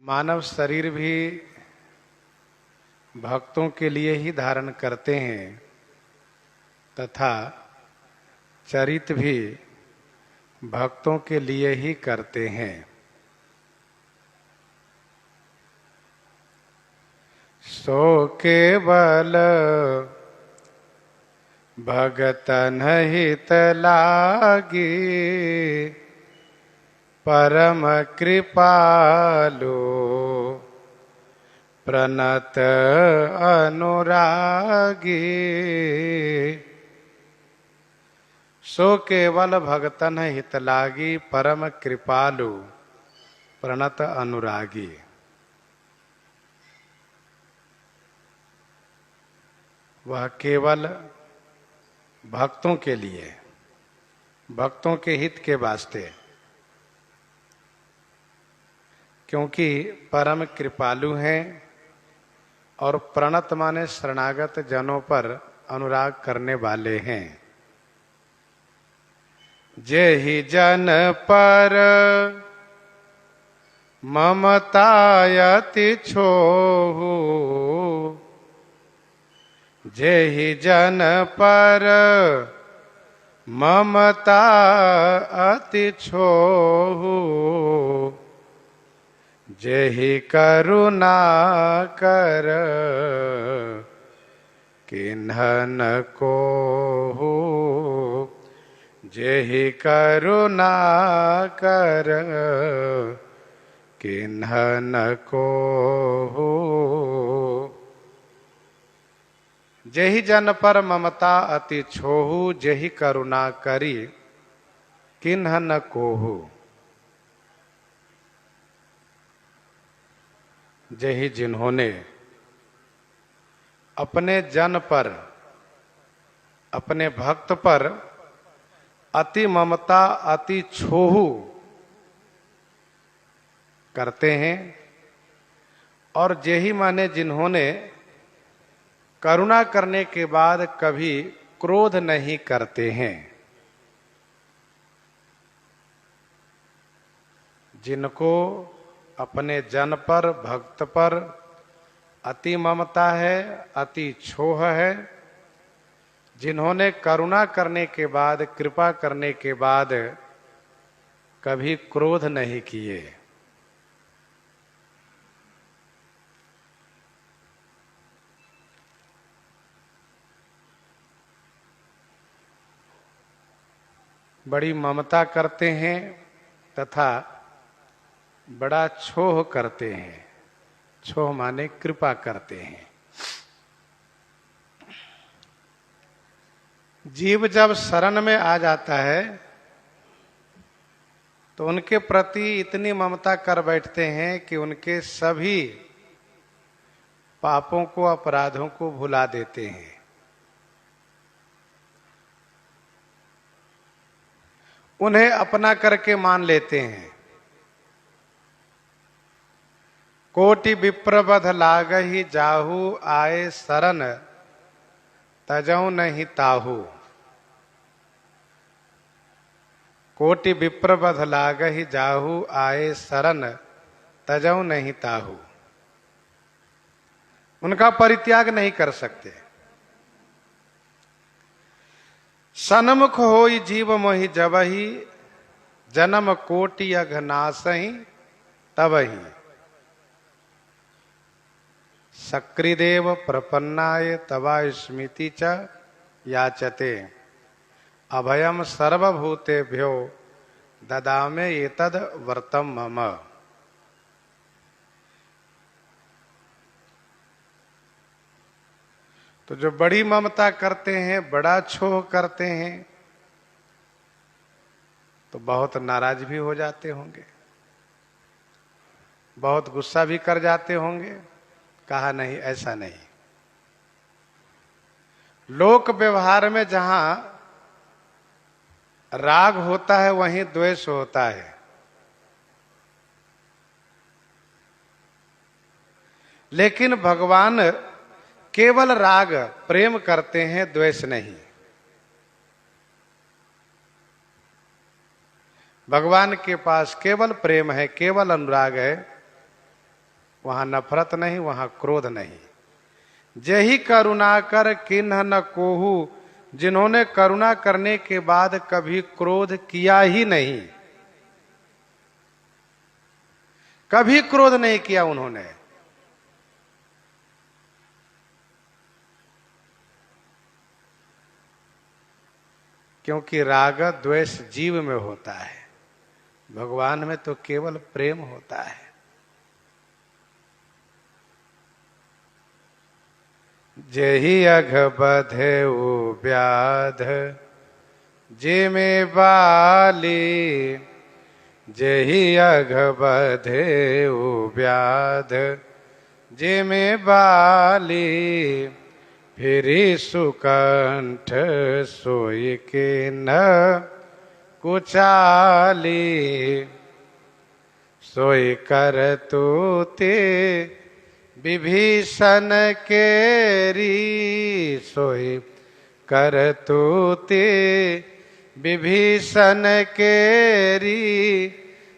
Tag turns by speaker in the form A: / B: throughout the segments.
A: मानव शरीर भी भक्तों के लिए ही धारण करते हैं तथा चरित भी भक्तों के लिए ही करते हैं। सो केवल भगतन हित लागी, परम कृपालु प्रणत अनुरागी। सो केवल भगतन हित लागी, परम कृपालु प्रणत अनुरागी। वह केवल भक्तों के लिए, भक्तों के हित के वास्ते, क्योंकि परम कृपालु हैं और प्रणत माने शरणागत जनों पर अनुराग करने वाले हैं। जेहि जन पर ममतायति छोहु, जेहि जन पर ममता अति छोहु, जेहि करुणा कर किन्हन कोहु, जेहि करुणा कर किन्हन कोहु। जेहि जन पर ममता अति छोहु, जेहि करुणा करी किन्हन कोहु। जेहि जिन्होंने अपने जन पर, अपने भक्त पर अति ममता अति छोहु करते हैं, और जेहि माने जिन्होंने करुणा करने के बाद कभी क्रोध नहीं करते हैं। जिनको अपने जन पर, भक्त पर अति ममता है, अति छोह है, जिन्होंने करुणा करने के बाद, कृपा करने के बाद कभी क्रोध नहीं किए। बड़ी ममता करते हैं तथा बड़ा छोह करते हैं। छोह माने कृपा करते हैं। जीव जब शरण में आ जाता है तो उनके प्रति इतनी ममता कर बैठते हैं कि उनके सभी पापों को, अपराधों को भुला देते हैं। उन्हें अपना करके मान लेते हैं। कोटि विप्रबध लागहि जाहु, आए शरण तजौ नहीं ताहू। कोटि विप्रबध लागहि जाहु, आए शरण तजौ नहीं ताहू। उनका परित्याग नहीं कर सकते। सन्मुख होई जीव मोहि जबहि, जन्म कोटि अघ नासहि तबहि। सक्रिदेव प्रपन्नाय तवा स्मृति च याचते, अभयम सर्वभूतेभ्यो ददामे एतद वर्तम मम। तो जो बड़ी ममता करते हैं, बड़ा छोह करते हैं, तो बहुत नाराज भी हो जाते होंगे, बहुत गुस्सा भी कर जाते होंगे। कहा नहीं, ऐसा नहीं। लोक व्यवहार में जहां राग होता है वहीं द्वेष होता है। लेकिन भगवान केवल राग प्रेम करते हैं, द्वेष नहीं। भगवान के पास केवल प्रेम है, केवल अनुराग है। वहां नफरत नहीं, वहां क्रोध नहीं। जेहि करुणा कर किन्ह न कोहू, जिन्होंने करुणा करने के बाद कभी क्रोध किया ही नहीं, कभी क्रोध नहीं किया उन्होंने। क्योंकि राग द्वेष जीव में होता है, भगवान में तो केवल प्रेम होता है। जेहि अघ बधेउ व्याध जे में बाली, जेहि अघ बधेउ व्याध जे में बाली, फिरी सुकंठ सोई के न कुचाली, सोई कर तूते विभीषण केरी, सोई कर तूते विभीषण केरी,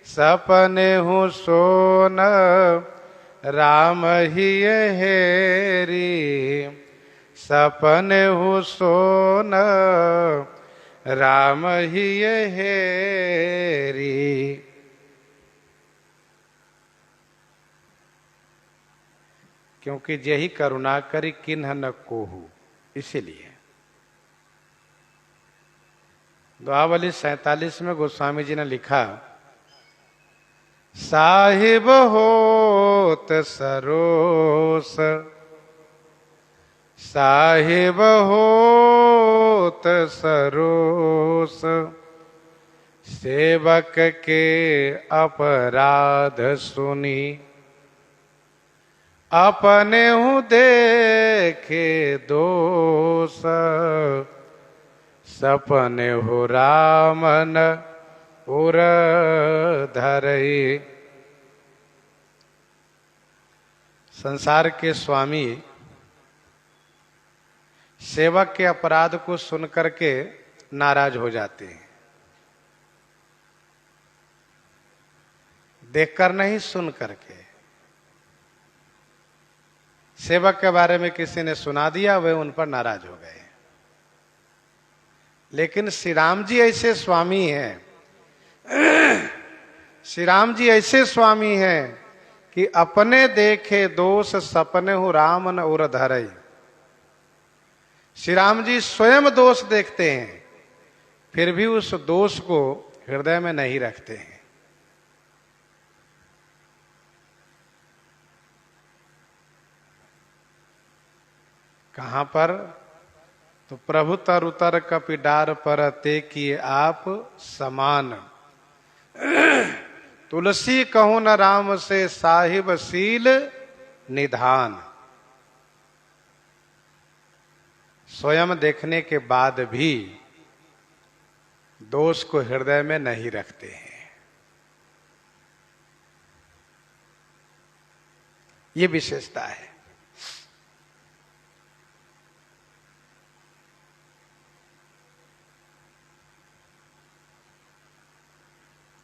A: सपने हूँ सोन राम ही हेरी, सपने हूँ सोन राम ही हेरी। क्योंकि जेहि करुणा करी किन्ह न कोहू, इसीलिए दुआवली 47 में गोस्वामी जी ने लिखा, साहिब होत सरोस, साहिब होत सरोस, सेवक के अपराध सुनी, अपने हूँ देखे दोष, सपने हो रामन उर धरई। संसार के स्वामी सेवक के अपराध को सुनकर के नाराज हो जाते हैं, देखकर नहीं सुन करके। सेवक के बारे में किसी ने सुना दिया, वे उन पर नाराज हो गए। लेकिन श्री राम जी ऐसे स्वामी हैं, श्री राम जी ऐसे स्वामी हैं कि अपने देखे दोष सपने हो राम न उर धरई। श्री राम जी स्वयं दोष देखते हैं, फिर भी उस दोष को हृदय में नहीं रखते हैं। कहां पर? तो प्रभु तर उतर कपिडार पर ते किए आप समान, तुलसी कहूं न राम से साहिब सील निधान। स्वयं देखने के बाद भी दोष को हृदय में नहीं रखते हैं। ये विशेषता है।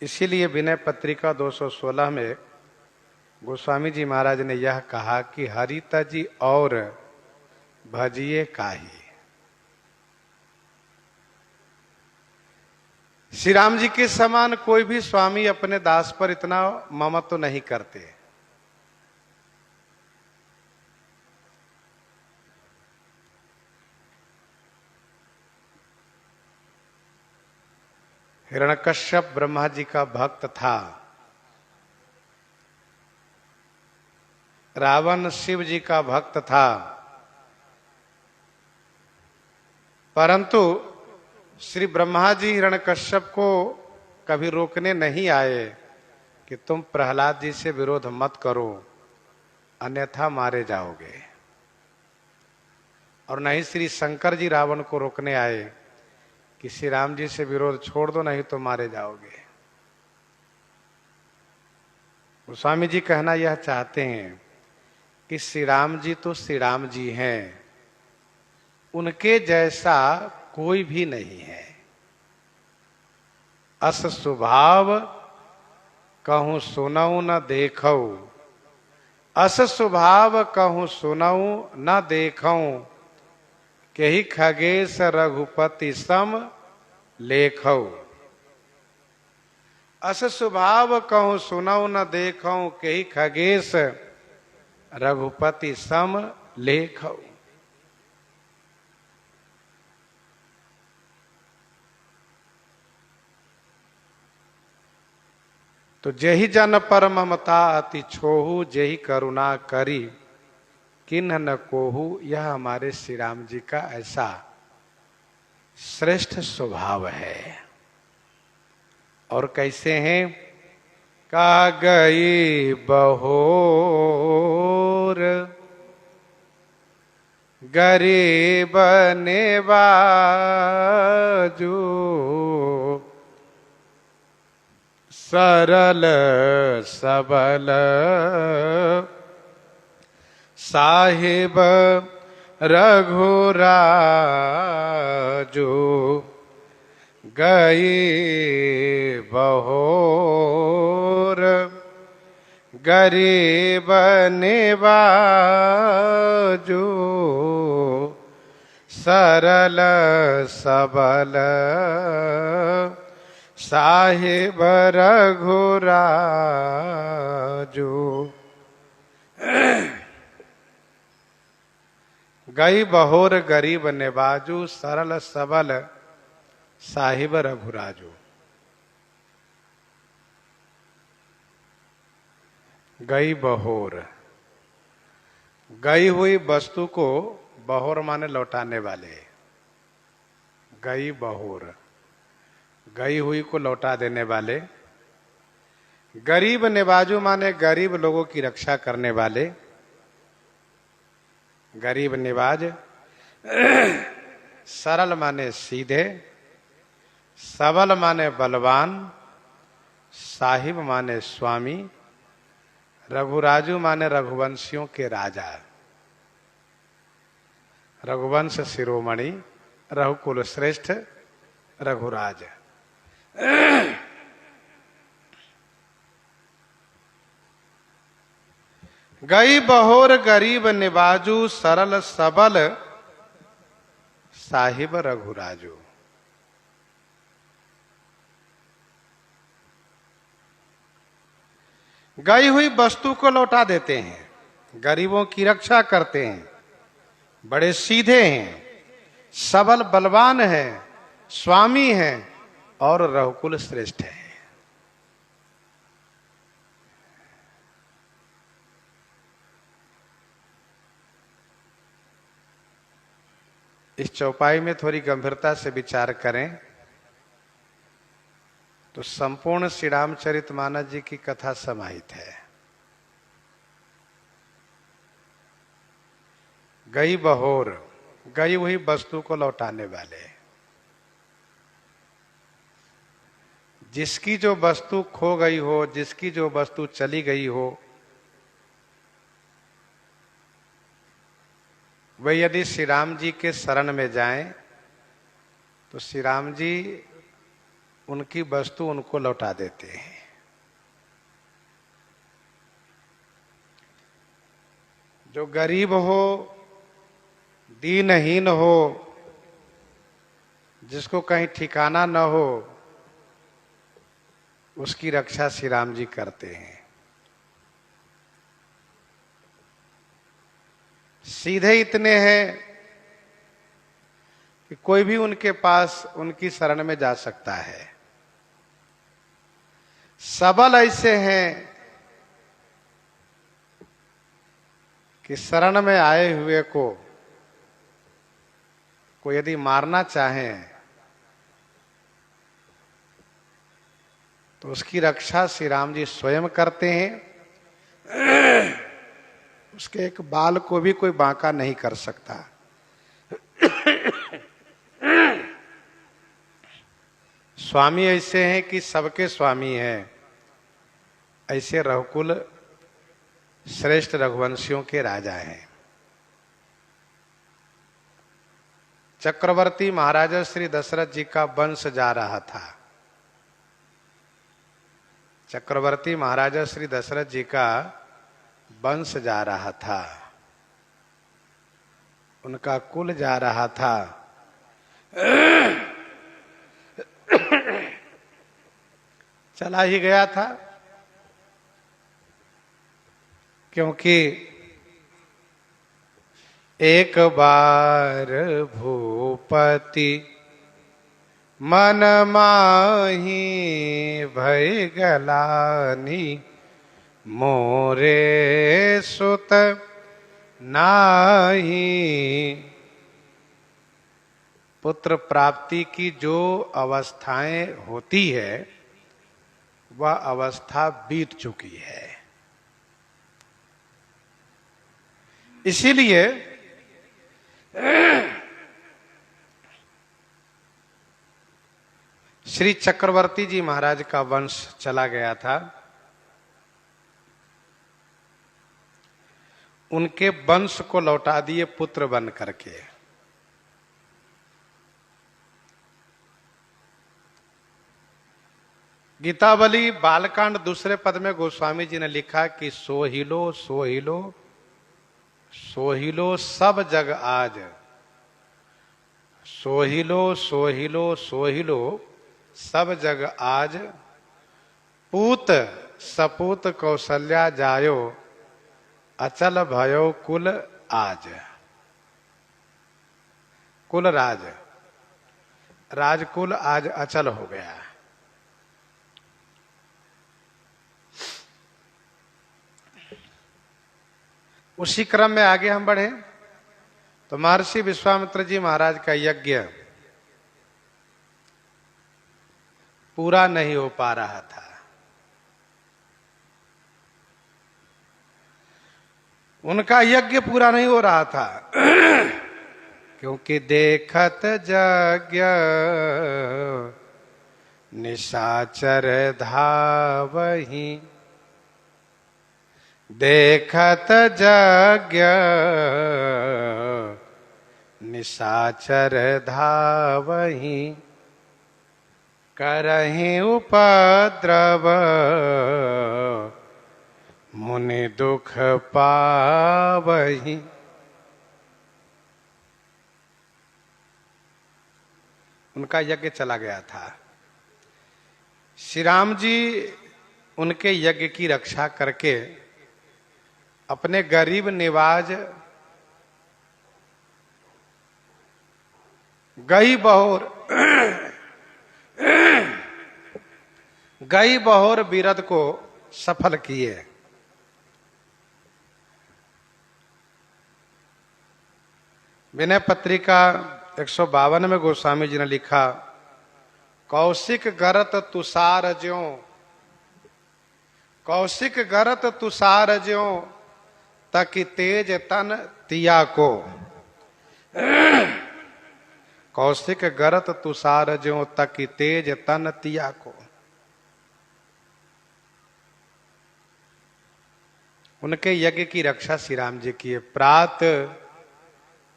A: इसीलिए विनय पत्रिका 216 में गोस्वामी जी महाराज ने यह कहा कि हरिता जी और भजिए काहे। श्री राम जी के समान कोई भी स्वामी अपने दास पर इतना ममत्व तो नहीं करते। हिरण्यकश्यप ब्रह्मा जी का भक्त था, रावण शिव जी का भक्त था, परंतु श्री ब्रह्मा जी हिरण्यकश्यप को कभी रोकने नहीं आए कि तुम प्रहलाद जी से विरोध मत करो, अन्यथा मारे जाओगे। और नहीं श्री शंकर जी रावण को रोकने आए कि श्री राम जी से विरोध छोड़ दो, नहीं तो मारे जाओगे। गोस्वामी जी कहना यह चाहते हैं कि श्री राम जी तो श्री राम जी हैं, उनके जैसा कोई भी नहीं है। अस स्वभाव कहूं सुनऊ न देखऊ, अस स्वभाव कहूं सुनऊं न देखऊं, केहि खगेश रघुपति सम लेखऊ। अस स्वभाव कहूं सुनऊं न देखऊं, केहि खगेश रघुपति सम लेखऊ। तो जेहि जन पर ममता अति छोहू, जेहि करुणा करी किन्ह न कोहू। यह हमारे श्री राम जी का ऐसा श्रेष्ठ स्वभाव है। और कैसे हैं? का गई बहोर गरीब नेवाजू, सरल सबल साहिब रघुराजू। गई बहोर गरीब निवाजू, सरल सबल साहिब रघुराजू। गई बहोर गरीब निवाजू, सरल सबल साहिब रघुराजू। गई बहोर, गई हुई वस्तु को बहोर माने लौटाने वाले। गई बहोर, गई हुई को लौटा देने वाले। गरीब निवाजू माने गरीब लोगों की रक्षा करने वाले। गरीब निवाज। सरल माने सीधे, सबल माने बलवान, साहिब माने स्वामी, रघुराजू माने रघुवंशियों के राजा। रघुवंश शिरोमणि, रघुकुल श्रेष्ठ रघुराज। गई बहोर गरीब निवाजू, सरल सबल साहिब रघुराजू। गई हुई वस्तु को लौटा देते हैं, गरीबों की रक्षा करते हैं, बड़े सीधे हैं, सबल बलवान हैं, स्वामी हैं और रघुकुल श्रेष्ठ हैं। इस चौपाई में थोड़ी गंभीरता से विचार करें तो संपूर्ण श्री रामचरितमानस जी की कथा समाहित है। गई बहोर, गई हुई वस्तु को लौटाने वाले। जिसकी जो वस्तु खो गई हो, जिसकी जो वस्तु चली गई हो, वे यदि श्री राम जी के शरण में जाएं तो श्री राम जी उनकी वस्तु उनको लौटा देते हैं। जो गरीब हो, दीनहीन हो, जिसको कहीं ठिकाना न हो, उसकी रक्षा श्री राम जी करते हैं। सीधे इतने हैं कि कोई भी उनके पास उनकी शरण में जा सकता है। सबल ऐसे हैं कि शरण में आए हुए को यदि मारना चाहें तो उसकी रक्षा श्री राम जी स्वयं करते हैं। उसके एक बाल को भी कोई बांका नहीं कर सकता। स्वामी ऐसे हैं कि सबके स्वामी हैं। ऐसे रघुकुल श्रेष्ठ रघुवंशियों के राजा हैं। चक्रवर्ती महाराजा श्री दशरथ जी का वंश जा रहा था। चक्रवर्ती महाराजा श्री दशरथ जी का वंश जा रहा था, उनका कुल जा रहा था। चला ही गया था, क्योंकि एक बार भूपति मन माही भय गलानी, मोरे सुत नाही। पुत्र प्राप्ति की जो अवस्थाएं होती है वह अवस्था बीत चुकी है। इसीलिए श्री चक्रवर्ती जी महाराज का वंश चला गया था। उनके वंश को लौटा दिए पुत्र बन करके। गीतावली बालकांड दूसरे पद में गोस्वामी जी ने लिखा कि सोहिलो सोहिलो सोहिलो सब जग आज, सोहिलो सोहिलो सोहिलो सब जग आज, पूत सपूत कौशल्या जायो, अचल भयो कुल आज। कुल राज, राजकुल आज अचल हो गया। उसी क्रम में आगे हम बढ़े तो महर्षि विश्वामित्र जी महाराज का यज्ञ पूरा नहीं हो पा रहा था। उनका यज्ञ पूरा नहीं हो रहा था क्योंकि देखत यज्ञ निशाचर धावहि, देखत यज्ञ निशाचर धावहि, करहि उपद्रव मुनि दुख पावहि। उनका यज्ञ चला गया था। श्री राम जी उनके यज्ञ की रक्षा करके अपने गरीब निवाज गई बहोर बीरद को सफल किए। विनय पत्रिका 152 में गोस्वामी जी ने लिखा, कौशिक गरत तुषार ज्यों, कौशिक गरत तुषार ज्यों, तकि तेज तन तिया को। कौशिक गरत तुषार ज्यों, तकि तेज तन तिया को। उनके यज्ञ की रक्षा श्री राम जी की। प्रात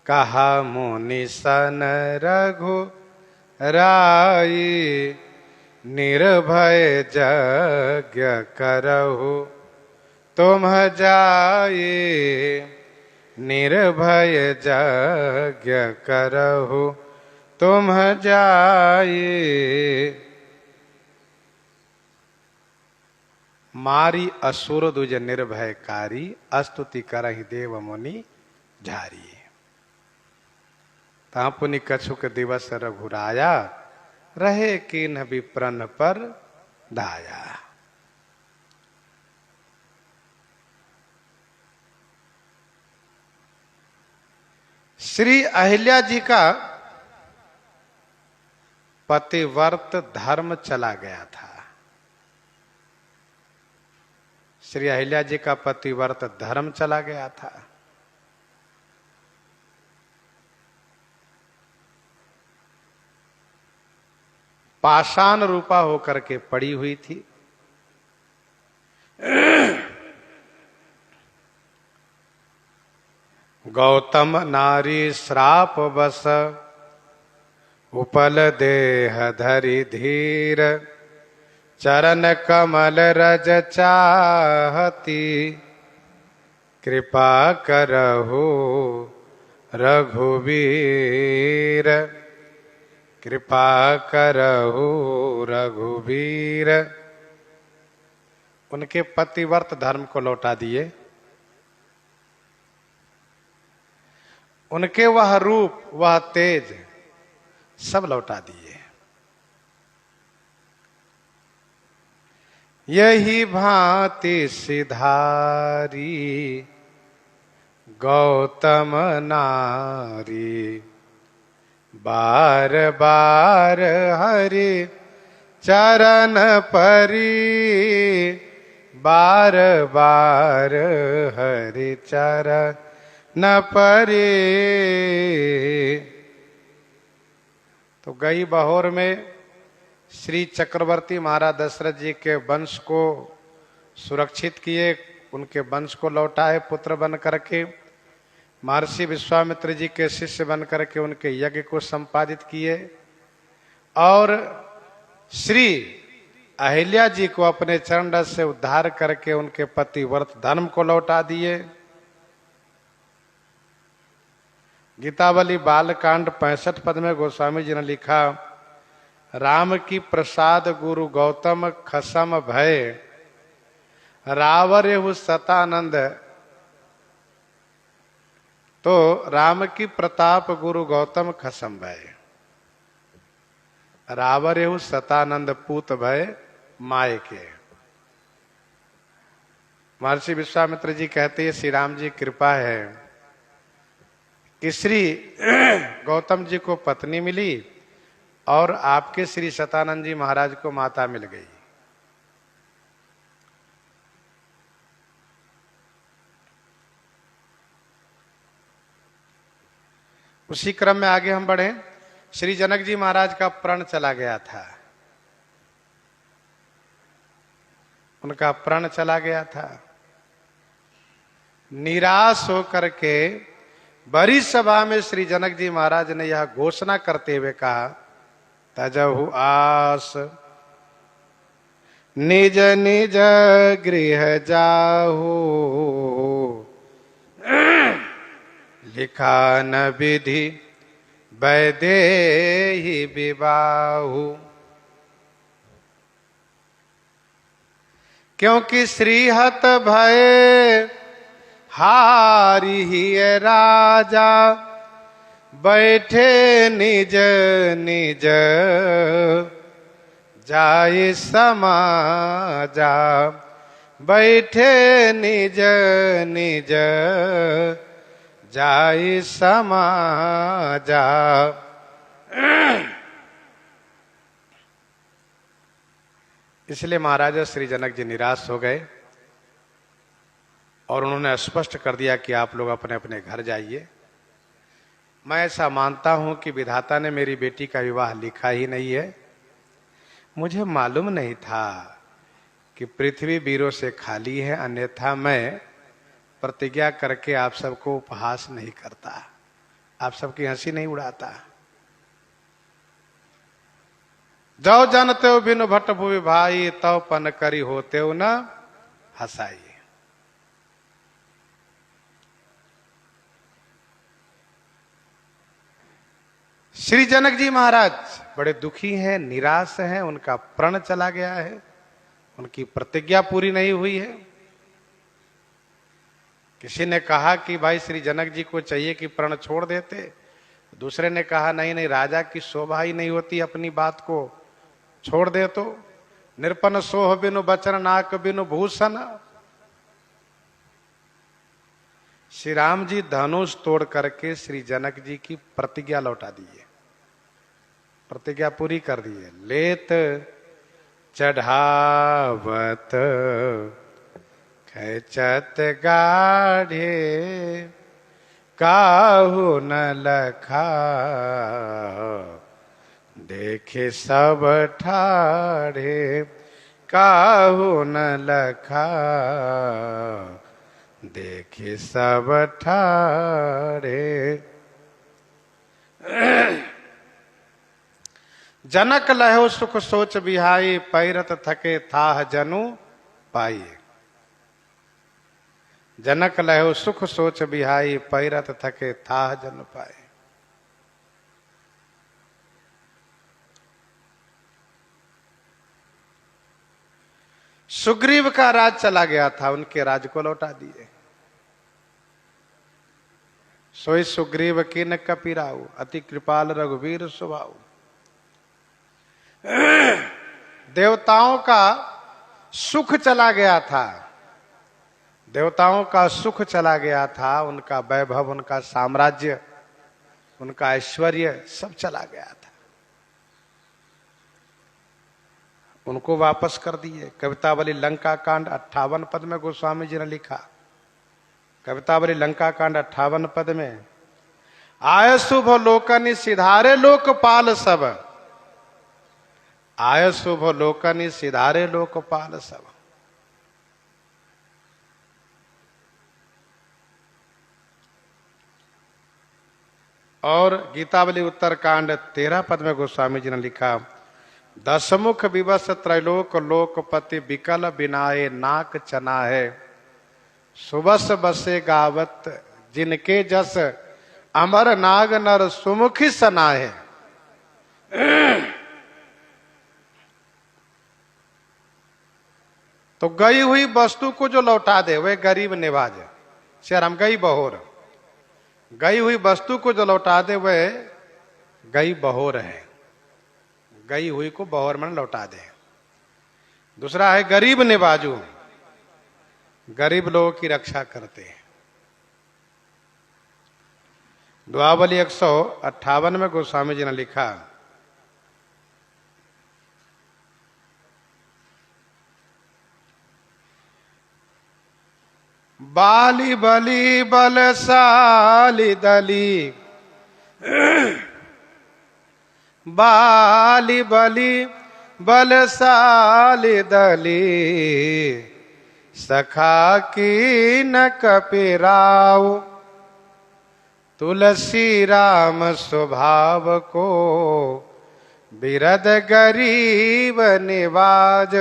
A: कहा मुनि सन रघु राई, निर्भय यज्ञ करहु तुम जाए, निर्भय यज्ञ करहु तुम जाए। मारी असुर दुज निर्भयकारी, अस्तुति करहि देव मुनि झारी। तापुनि कछुक दिवस रघुराया, रहे किन्ह विप्रन पर दाया। श्री अहिल्या जी का पतिव्रत धर्म चला गया था। श्री अहिल्या जी का पतिव्रत धर्म चला गया था। पाषाण रूपा होकर के पड़ी हुई थी। गौतम नारी श्राप बस, उपल देह धरि धीर, चरण कमल रज चाहती, कृपा करहु रघुवीर, कृपा करहु रघुवीर। उनके पतिव्रत धर्म को लौटा दिए, उनके वह रूप वह तेज सब लौटा दिए। यही भांति सिधारी गौतम नारी, बार बार हरि चरण परी, बार बार हरि चरण परी। तो गई बहोर में श्री चक्रवर्ती महाराज दशरथ जी के वंश को सुरक्षित किए, उनके वंश को लौटाए पुत्र बन करके, महर्षि विश्वामित्र जी के शिष्य बन करके उनके यज्ञ को संपादित किए, और श्री अहिल्या जी को अपने चरण रस से उद्धार करके उनके पतिव्रत धर्म को लौटा दिए। गीतावली बालकांड 65 पद में गोस्वामी जी ने लिखा, राम की प्रसाद गुरु गौतम खसम भय, रावरेहु सतानंद। तो राम की प्रताप गुरु गौतम खसम भय, रावरेहु सतानंद पूत भय माय के। महर्षि विश्वामित्र जी कहते हैं श्री राम जी कृपा है कि श्री गौतम जी को पत्नी मिली और आपके श्री सतानंद जी महाराज को माता मिल गई। उसी क्रम में आगे हम बढ़े। श्री जनक जी महाराज का प्रण चला गया था, उनका प्रण चला गया था। निराश होकर के बड़ी सभा में श्री जनक जी महाराज ने यह घोषणा करते हुए कहा, तजहु आस निज निज गृह जाहु, लिखा न विधि वैदेही विवाहु। क्योंकि श्रीहत भय हारी ही राजा, बैठे निज निज जाय समाजा, बैठे निज निज जाय समाजा। इसलिए महाराजा श्री जनक जी निराश हो गए और उन्होंने स्पष्ट कर दिया कि आप लोग अपने अपने घर जाइए। मैं ऐसा मानता हूं कि विधाता ने मेरी बेटी का विवाह लिखा ही नहीं है। मुझे मालूम नहीं था कि पृथ्वी वीरों से खाली है, अन्यथा मैं प्रतिज्ञा करके आप सबको उपहास नहीं करता, आप सबकी हंसी नहीं उड़ाता। जो जानते हो बिनु भट्ट भुवि भाई, तव पन करी होते हो न हंसाई। श्री जनक जी महाराज बड़े दुखी हैं, निराश हैं, उनका प्रण चला गया है, उनकी प्रतिज्ञा पूरी नहीं हुई है। किसी ने कहा कि भाई श्री जनक जी को चाहिए कि प्रण छोड़ देते, दूसरे ने कहा नहीं नहीं, राजा की शोभा ही नहीं होती अपनी बात को छोड़ दे तो। निर्पन सोह बिनु बचन नाक बिनु भूषण। श्री राम जी धनुष तोड़ करके श्री जनक जी की प्रतिज्ञा लौटा दी है, प्रतिज्ञा पूरी कर दी है। लेत चढ़ावत खैचत गाढ़े, काहू न लखा देखे सब ठाढ़े, काहू न लखा देखे सब ठाढ़े। जनक लहो सुख सोच बिहाई, पैरत थके थाह जनु पाइए। जनक लहो सुख सोच बिहाई, पैरत थके थाह जन पाए। सुग्रीव का राज चला गया था, उनके राज को लौटा दिए। सोई सुग्रीव की न कपिराऊ, अति कृपाल रघुवीर स्वभाव। देवताओं का सुख चला गया था, देवताओं का सुख चला गया था, उनका वैभव, उनका साम्राज्य, उनका ऐश्वर्य सब चला गया था, उनको वापस कर दिए। कवितावली लंका कांड 58 पद में गोस्वामी जी ने लिखा, कवितावली लंका कांड 58 पद में, आय शुभ लोकनि सिधारे लोकपाल सब, आय शुभ लोकनि सिधारे लोकपाल सब। और गीतावली उत्तरकांड 13 पद में गोस्वामी जी ने लिखा, दशमुख विवश त्रैलोक लोकपति, विकल बिनाए नाक चना है, सुबस बसे गावत जिनके जस, अमर नाग नर सुमुखी सना है। तो गई हुई वस्तु को जो लौटा दे वह गरीब निवाज, शेर हम गई बहोर, गई हुई वस्तु को जो लौटा दे वह गई बहोर है, गई हुई को बहोर में लौटा दे। दूसरा है गरीब निवाजू, गरीब लोगों की रक्षा करते हैं। दुआवली 158 में गोस्वामी जी ने लिखा, बाली बली बलशाली दली, बाली बली बलशाली दली, सखा की न कपिराऊ, तुलसी राम स्वभाव को, बिरद गरीब निवाज।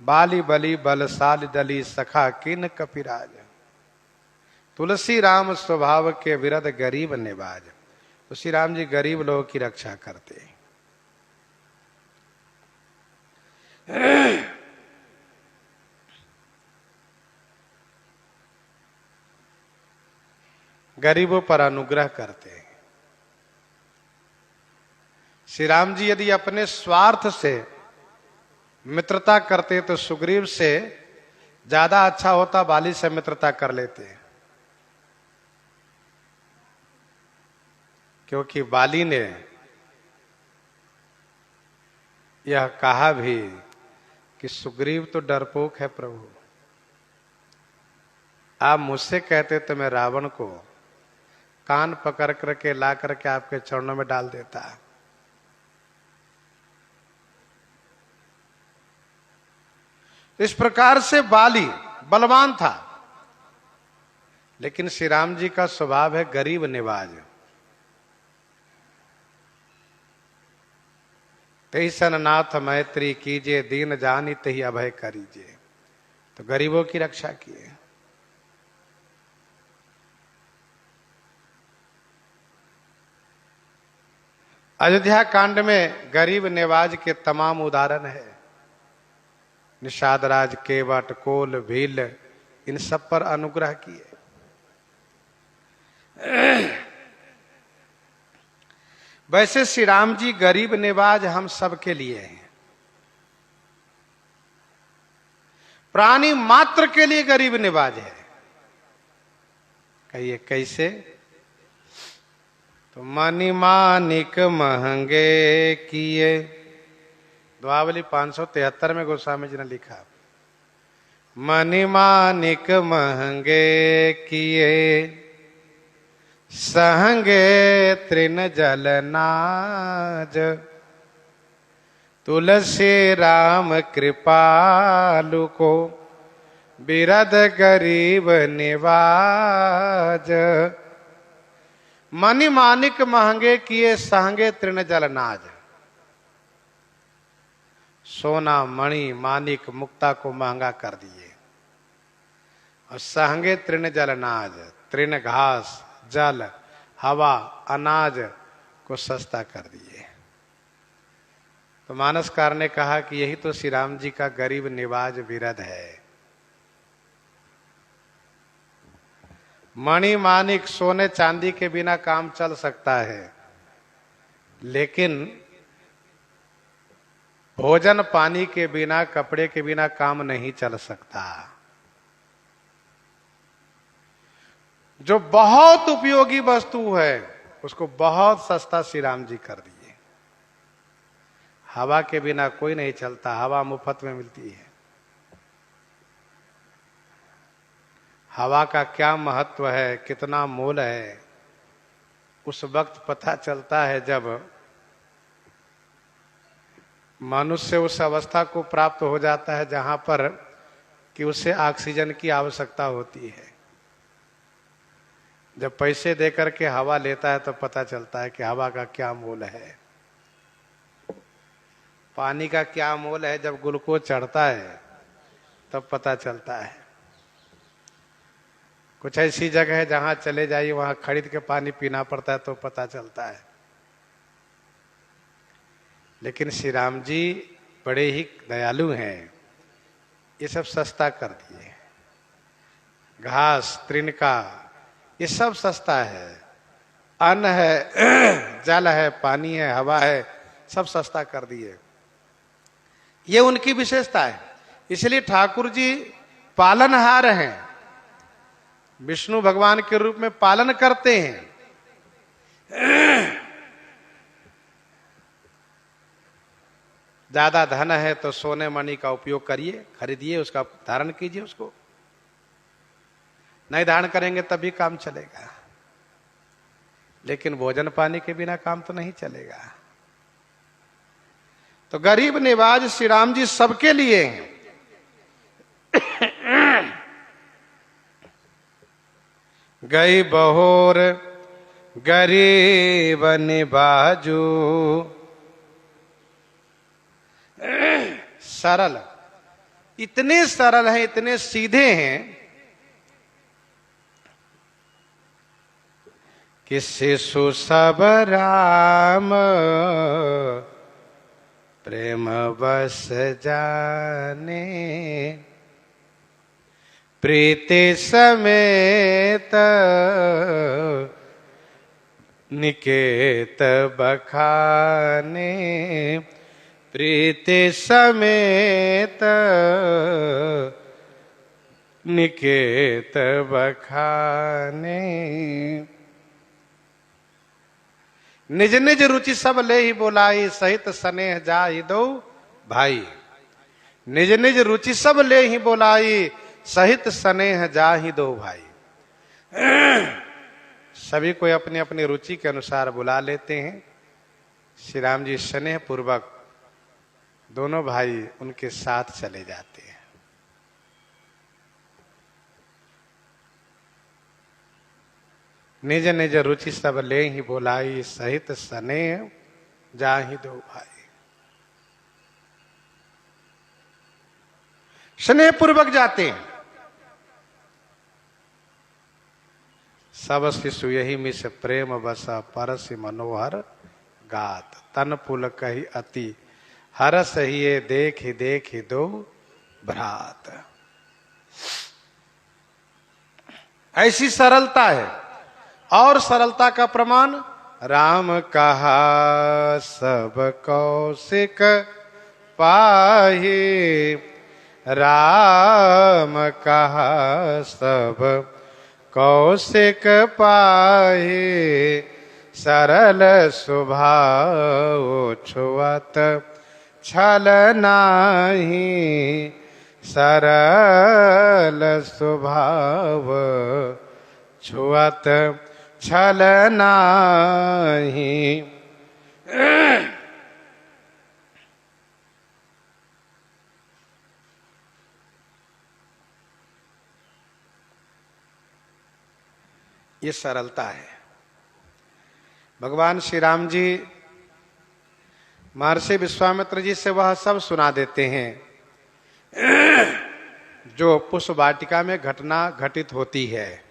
A: बाली बली बलशाली दली, सखा किन कपिराज, तुलसी राम स्वभाव के, विरद गरीब निवाज। तो श्री राम जी गरीब लोगों की रक्षा करते हैं। गरीबों पर अनुग्रह करते हैं। श्री राम जी यदि अपने स्वार्थ से मित्रता करते तो सुग्रीव से ज्यादा अच्छा होता, बाली से मित्रता कर लेते, क्योंकि बाली ने यह कहा भी कि सुग्रीव तो डरपोक है प्रभु, आप मुझसे कहते तो मैं रावण को कान पकड़ करके ला करके आपके चरणों में डाल देता। इस प्रकार से बाली बलवान था, लेकिन श्री राम जी का स्वभाव है गरीब निवाज। तही सननाथ मैत्री कीजिए, दीन जानी तही अभय करीजिए। तो गरीबों की रक्षा किए। अयोध्या कांड में गरीब निवाज के तमाम उदाहरण है। निषाद राज, केवट, कोल, भील, इन सब पर अनुग्रह किए। वैसे श्री राम जी गरीब निवाज हम सब के लिए हैं। प्राणी मात्र के लिए गरीब निवाज है। कहिए कैसे? तो मणि मानिक महंगे किए, दुआवली 573 में गोस्वामी जी ने लिखा, मणि मानिक महंगे किए, सहंगे तृण जलनाज, तुलसी राम कृपालु को, बिरद गरीब निवाज। मणि मानिक महंगे किए, सहंगे तृण जलनाज। सोना, मणि, मानिक, मुक्ता को महंगा कर दिए। और सहंगे तृण जल अनाज, तृण घास, जल, हवा, अनाज को सस्ता कर दिए। तो मानसकार ने कहा कि यही तो श्री राम जी का गरीब निवाज विरध है। मणि मानिक सोने चांदी के बिना काम चल सकता है, लेकिन भोजन पानी के बिना, कपड़े के बिना काम नहीं चल सकता। जो बहुत उपयोगी वस्तु है उसको बहुत सस्ता श्री राम जी कर दिए। हवा के बिना कोई नहीं चलता, हवा मुफ्त में मिलती है। हवा का क्या महत्व है, कितना मोल है, उस वक्त पता चलता है जब मनुष्य उस अवस्था को प्राप्त हो जाता है जहां पर कि उसे ऑक्सीजन की आवश्यकता होती है। जब पैसे देकर के हवा लेता है तो पता चलता है कि हवा का क्या मोल है। पानी का क्या मोल है, जब ग्लूकोज चढ़ता है तब पता चलता है। कुछ ऐसी जगह है जहां चले जाइए वहां खरीद के पानी पीना पड़ता है तो पता चलता है। लेकिन श्री राम जी बड़े ही दयालु हैं, ये सब सस्ता कर दिए। घास, तृणका, ये सब सस्ता है। अन्न है, जल है, पानी है, हवा है, सब सस्ता कर दिए। ये उनकी विशेषता है। इसलिए ठाकुर जी पालनहार हैं, विष्णु भगवान के रूप में पालन करते हैं। ज्यादा धन है तो सोने मणि का उपयोग करिए, खरीदिए, उसका धारण कीजिए। उसको नहीं धारण करेंगे तभी काम चलेगा, लेकिन भोजन पानी के बिना काम तो नहीं चलेगा। तो गरीब निवाज श्री राम जी सबके लिए हैं। गई बहोर गरीब निवाजू, सरल, इतने सरल हैं, इतने सीधे हैं कि शिशु सब राम प्रेम बस जाने, प्रीति समेत निकेत बखाने, प्रीति समेत निकेत बखाने। निज निज रुचि सब ले ही बोलाई, सहित स्नेह जाहि दो भाई। निज निज रुचि सब ले ही बोलाई, सहित स्नेह जाहि दो भाई। सभी कोई अपनी अपनी रुचि के अनुसार बुला लेते हैं। श्री राम जी स्नेह पूर्वक दोनों भाई उनके साथ चले जाते हैं। निज निज रुचि सब ले ही बोलाई, सहित स्नेह जाहि दो भाई। स्नेह पूर्वक जाते हैं। सब शिशु यही मिस प्रेम बसा, परस मनोहर गात। तन पुल कही अति, हरस ही देख दो भ्रात। ऐसी सरलता है। और सरलता का प्रमाण, राम कहा सब कौशिक पाहि, राम कहा सब कौशिक पाहि। सरल स्वभाव छुअत छल नाही, सरल स्वभाव छुअत छल नाही। ये सरलता है। भगवान श्री राम जी महर्षि विश्वामित्र जी से वह सब सुना देते हैं। जो पुष्प वाटिका में घटना घटित होती है।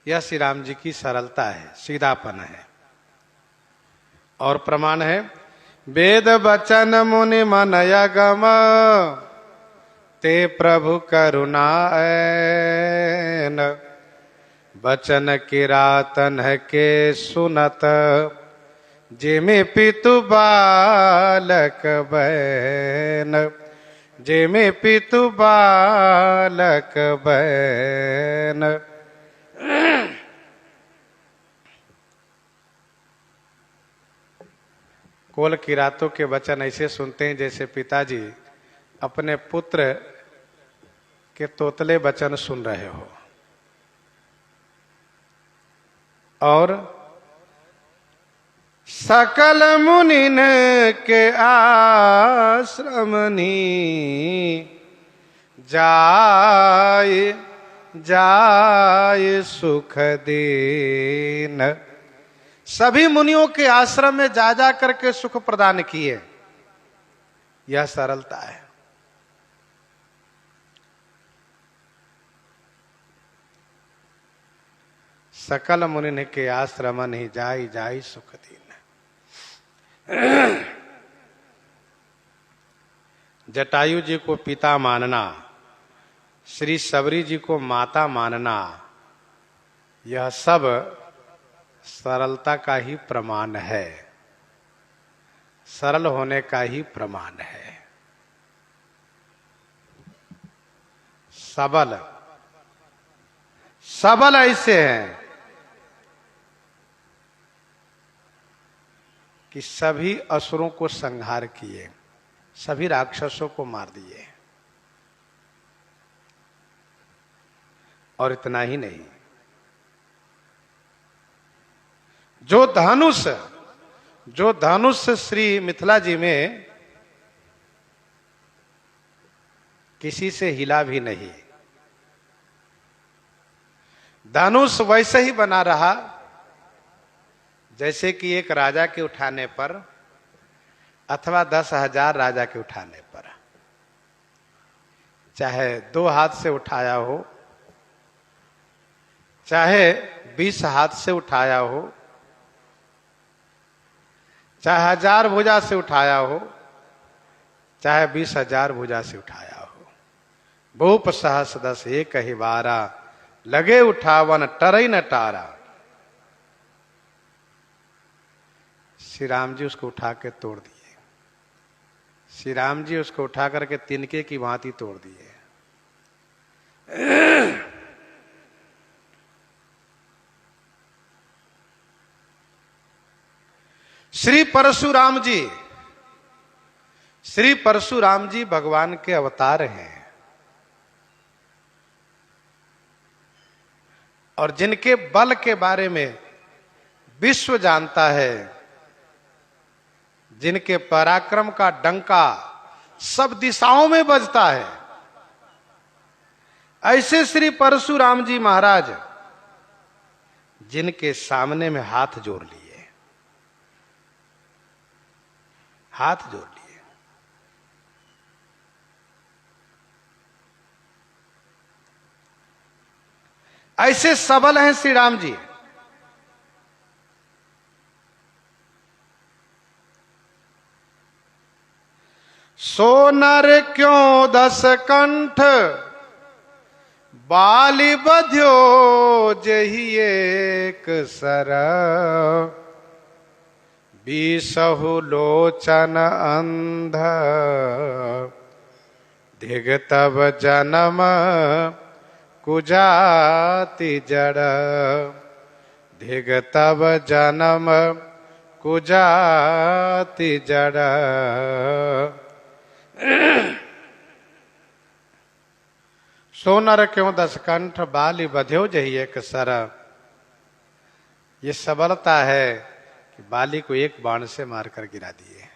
A: यह श्री राम जी की सरलता है, सीधापन है। और प्रमाण है, वेद वचन मुनि मनय गम, ते प्रभु करुणा ऐन, बचन किरातन के सुनत, जिमि पितु बालक बैन, जिमि पितु बालक बैन। कोल किरातों के वचन ऐसे सुनते हैं जैसे पिताजी अपने पुत्र के तोतले वचन सुन रहे हो। और सकल मुनिन के आश्रमनी, जाय जाय सुख दीन। सभी मुनियों के आश्रम में जा जा करके सुख प्रदान किए। यह सरलता है। सकल मुनि के आश्रम ही जाई जाई सुख दीन। जटायु जी को पिता मानना, श्री सबरी जी को माता मानना, यह सब सरलता का ही प्रमाण है, सरल होने का ही प्रमाण है। सबल सबल ऐसे हैं कि सभी असुरों को संहार किए, सभी राक्षसों को मार दिए। और इतना ही नहीं, जो धनुष श्री मिथिला जी में किसी से हिला भी नहीं, धनुष वैसे ही बना रहा जैसे कि एक राजा के उठाने पर अथवा 10,000 राजा के उठाने पर, चाहे 2 हाथ से उठाया हो, चाहे 20 हाथ से उठाया हो, चाहे 1000 भुजा से उठाया हो, चाहे 20,000 भुजा से उठाया हो। भूप सहस दस एक ही बारा, लगे उठावन टरई न टारा। श्री राम जी उसको उठा के तोड़ दिए। श्री राम जी उसको उठा करके तिनके की भांति तोड़ दिए। श्री परशुराम जी भगवान के अवतार हैं और जिनके बल के बारे में विश्व जानता है, जिनके पराक्रम का डंका सब दिशाओं में बजता है, ऐसे श्री परशुराम जी महाराज जिनके सामने में हाथ जोड़ लिए, हाथ जोड़ लिए। ऐसे सबल हैं श्री राम जी। सो नर क्यों 10 कंठ, बाली बध्यो जही एक सर, 20 लोचन अंध, धिग तब जन्म कुजाति जड़, धिग तब जन्म कुजाति जड़। सोनर क्यों 10 कंठ, बाली बध्यो जही एक सर। ये सबलता है कि बाली को एक बाण से मारकर गिरा दिए।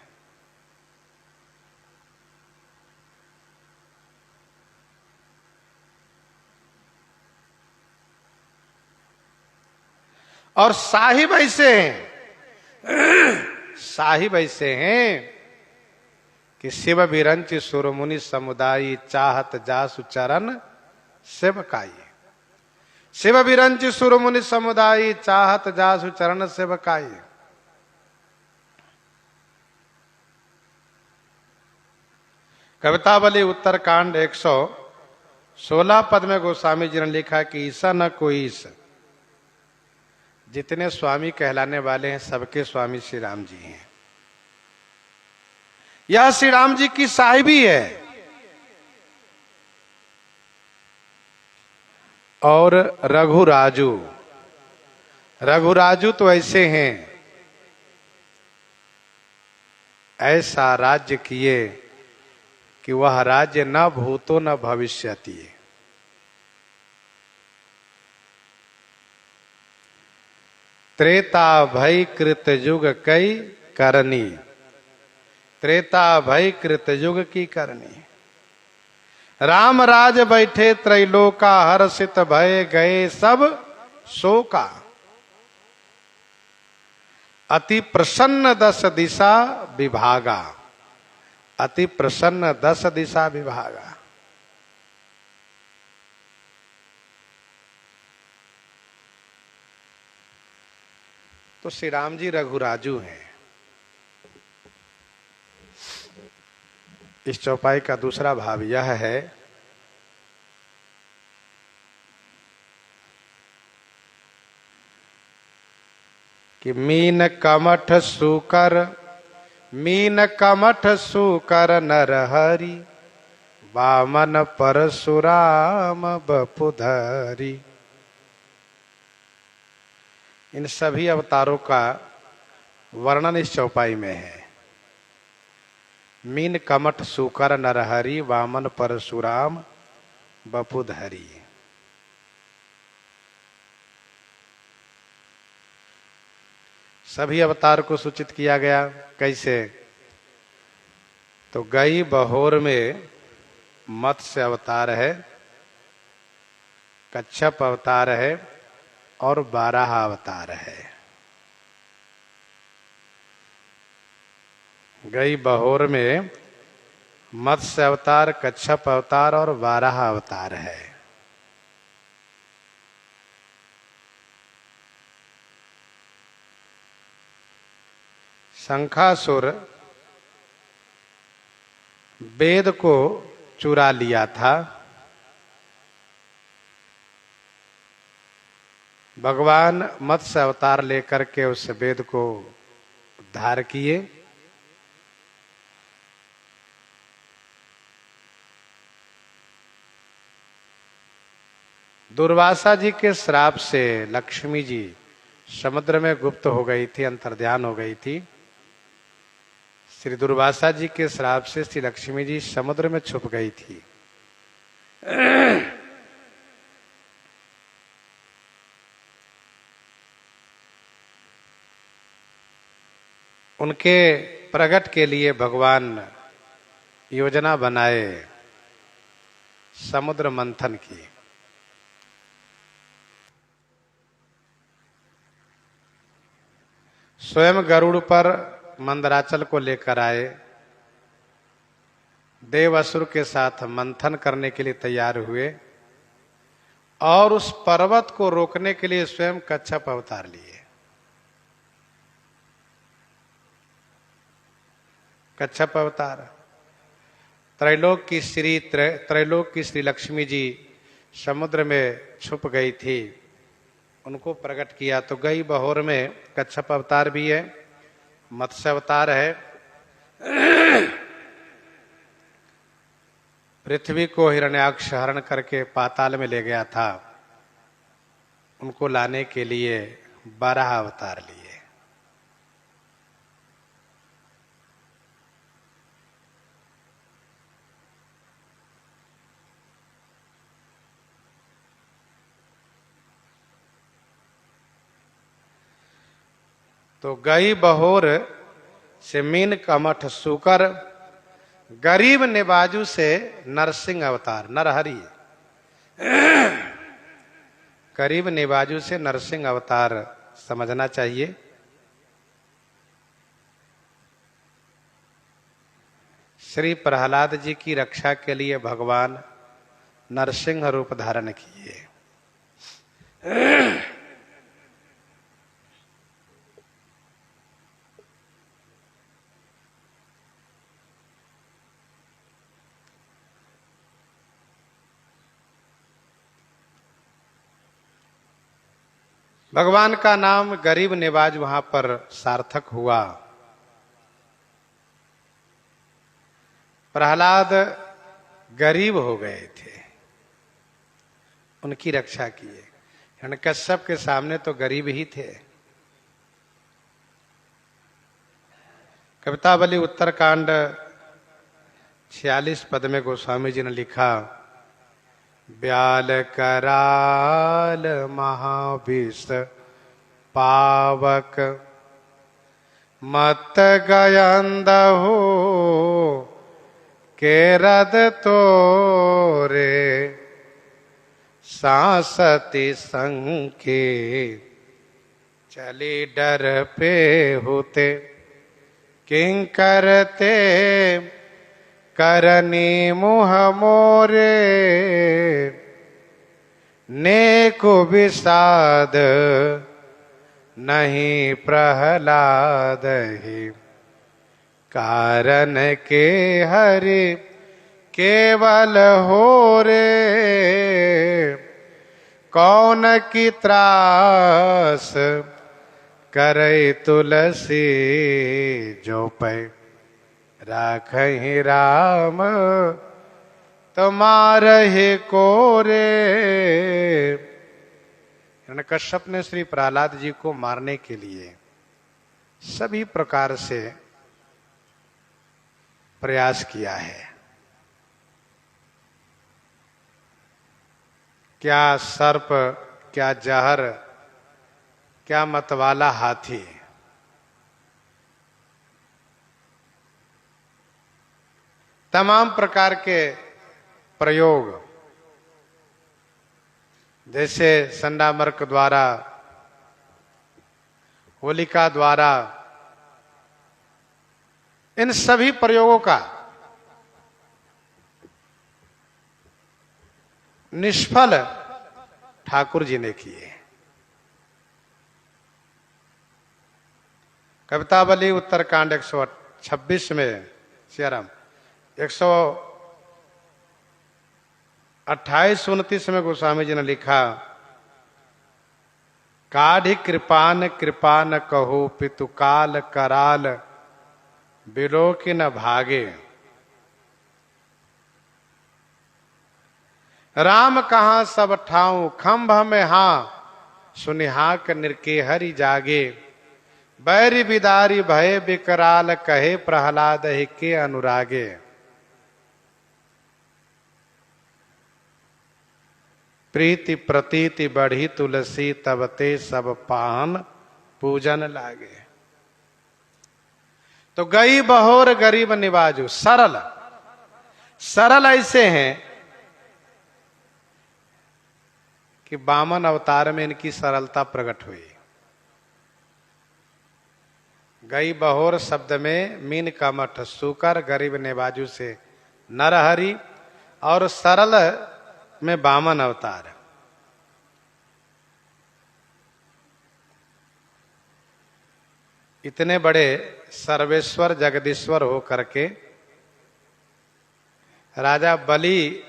A: और साहिब ऐसे हैं, साहिब ऐसे हैं कि शिव विरंच सुरमुनि समुदायी चाहत जासु चरण सेवकाई। शिव विरंच सुरमुनि समुदायी चाहत जासु चरण सेवकाई। कवितावली उत्तरकांड 116 पद में गोस्वामी जी ने लिखा कि ईसा न कोई ईस। जितने स्वामी कहलाने वाले हैं सबके स्वामी श्री राम जी हैं। यह श्री राम जी की साहिबी है। और रघुराजू, रघुराजू तो ऐसे हैं, ऐसा राज्य किए कि वह राज्य न भूतो न भविष्यति। त्रेता भय कृत युग कई करनी, त्रेता भय कृत युग की करनी। राम राज बैठे त्रैलोका हर्षित भय गए सब शोका। अति प्रसन्न दस दिशा विभागा, अति प्रसन्न दस दिशा विभागा। तो श्री राम जी रघुराजू हैं। इस चौपाई का दूसरा भाव यह है कि मीन कमठ सुकर, मीन कमठ सुकर नरहरि, वामन परशुराम बपुधरी। इन सभी अवतारों का वर्णन इस चौपाई में है। मीन कमठ सुकर नरहरि, वामन परशुराम बपुधरी। सभी अवतार को सूचित किया गया। कैसे? तो गई बहोर में मत्स्य अवतार है, कच्छप अवतार है और बाराह अवतार है। गई बहोर में मत्स्य अवतार, कच्छप अवतार और बाराह अवतार है। शंखासुर वेद को चुरा लिया था। भगवान मत्स्य अवतार लेकर के उस वेद को उद्धार किए। दुर्वासा जी के श्राप से लक्ष्मी जी समुद्र में गुप्त हो गई थी, अंतर्ध्यान हो गई थी। श्री दुर्वासा जी के श्राप से श्री लक्ष्मी जी समुद्र में छुप गई थी। उनके प्रकट के लिए भगवान योजना बनाए समुद्र मंथन की। स्वयं गरुड़ पर मंदराचल को लेकर आए। देव असुर के साथ मंथन करने के लिए तैयार हुए और उस पर्वत को रोकने के लिए स्वयं कच्छप अवतार लिए। कच्छप अवतार। त्रैलोक की श्री लक्ष्मी जी समुद्र में छुप गई थी, उनको प्रकट किया। तो गई बहोर में कच्छप अवतार भी है, मत्स्य अवतार है। पृथ्वी को हिरण्याक्ष हरण करके पाताल में ले गया था, उनको लाने के लिए बारह अवतार लिए। तो गई बहोर से मीन कमठ सुकर, गरीब निबाजू से नरसिंह अवतार, नरहरि। गरीब निबाजू से नरसिंह अवतार समझना चाहिए। श्री प्रहलाद जी की रक्षा के लिए भगवान नरसिंह रूप धारण किए। भगवान का नाम गरीब निवाज वहां पर सार्थक हुआ। प्रहलाद गरीब हो गए थे, उनकी रक्षा किए। हिरण्यकश्यप के सामने तो गरीब ही थे। कवितावली उत्तरकांड 46 पद में गोस्वामी जी ने लिखा, ब्याल कराल महाविष पावक मत गयंदहु के रद तोरे सांसति संके चली डर पे होते किं करते करनी मुह मोरे नेको विषाद नहीं प्रहलाद ही कारण के हरि केवल हो रे कौन की त्रास करे तुलसी जो पै राखहि राम तुम्हारे को रे। हिरण्यकश्यप ने श्री प्रहलाद जी को मारने के लिए सभी प्रकार से प्रयास किया है। क्या सर्प, क्या जहर, क्या मतवाला हाथी, तमाम प्रकार के प्रयोग, जैसे संडामर्क द्वारा, होलिका द्वारा, इन सभी प्रयोगों का निष्फल ठाकुर जी ने किए। कवितावली उत्तरकांड 126 में सियाराम 128-29 में गोस्वामी जी ने लिखा, काढ़ी कृपान कृपान कहो पितु काल कराल बिलो की न भागे। राम कहाँ सब ठाऊं खंभ में हां सुनिहाक निरके हरि जागे। बैरी बिदारी भय विकराल कहे प्रहलाद ही के अनुरागे। प्रीति प्रतीति बढ़ी तुलसी तब ते सब पान पूजन लागे। तो गई बहोर गरीब निवाजू, सरल सरल ऐसे हैं कि वामन अवतार में इनकी सरलता प्रकट हुई। गई बहोर शब्द में मीन का मठ सुकर, गरीब निवाजू से नरहरि और सरल में वामन अवतार। इतने बड़े सर्वेश्वर जगदीश्वर हो करके राजा बलि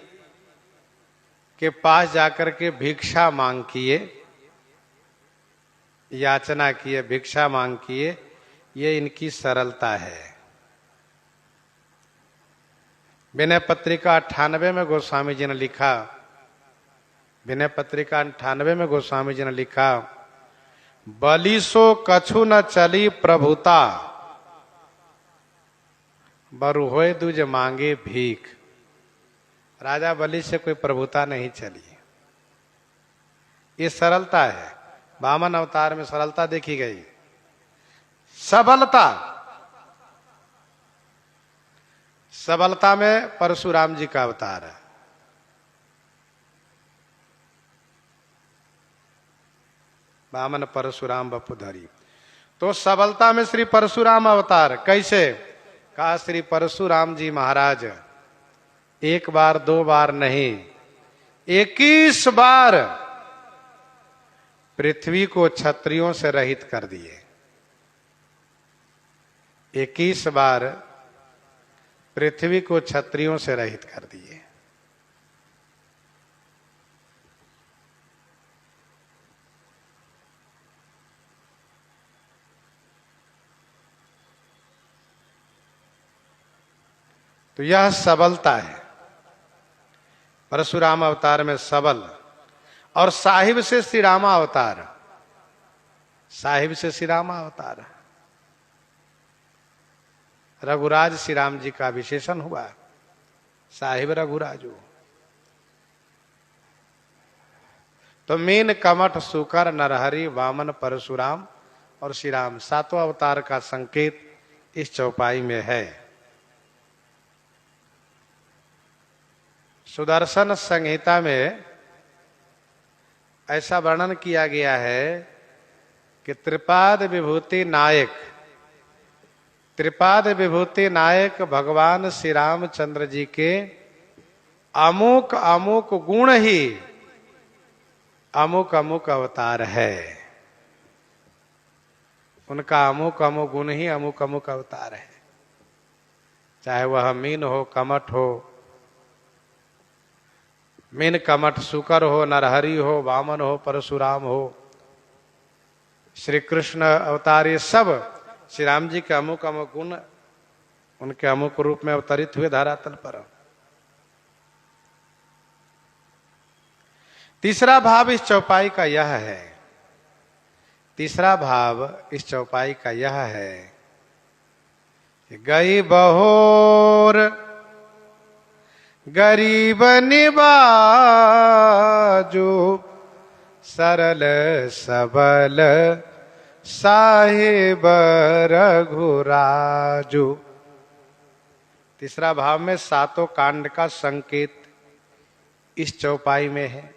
A: के पास जाकर के भिक्षा मांग किए, याचना किए, भिक्षा मांग किए। ये इनकी सरलता है। विनय पत्रिका 98 में गोस्वामी जी ने लिखा, विनय पत्रिका 98 में गोस्वामी जी ने लिखा, बलि सो कछु न चली प्रभुता बरु होय दुज मांगे भीख। राजा बलि से कोई प्रभुता नहीं चली। ये सरलता है। वामन अवतार में सरलता देखी गई। सबलता, सबलता में परशुराम जी का अवतार है। वामन परशुराम बपुधरी। तो सबलता में श्री परशुराम अवतार। कैसे? कहा श्री परशुराम जी महाराज एक बार दो बार नहीं 21 बार पृथ्वी को क्षत्रियों से रहित कर दिए। 21 बार पृथ्वी को क्षत्रियों से रहित कर दिए। तो यह सबलता है। परशुराम अवतार में सबल, और साहिब से श्री रामा अवतार, साहिब से श्री रामा अवतार। रघुराज श्री राम जी का विशेषण हुआ, साहिब रघुराजू। तो मीन कमठ सुकर नरहरि वामन परशुराम और श्री राम सातों अवतार का संकेत इस चौपाई में है। सुदर्शन संहिता में ऐसा वर्णन किया गया है कि त्रिपाद विभूति नायक, त्रिपाद विभूति नायक भगवान श्री रामचंद्र जी के अमुक अमुक गुण ही अमुक अमुक अवतार है। उनका अमुक अमुक गुण ही अमुक अमुक अवतार है। चाहे वह मीन हो, कमठ हो, मीन कमठ सुकर हो, नरहरि हो, वामन हो, परशुराम हो, श्री कृष्ण अवतार, ये सब श्री राम जी के अमुक अमुक गुण उनके अमुक रूप में अवतरित हुए धरातल पर। तीसरा भाव इस चौपाई का यह है, तीसरा भाव इस चौपाई का यह है कि गई बहोर गरीब निबाजो सरल सबल साहिब रघुराजू। तीसरा भाव में सातों कांड का संकेत इस चौपाई में है।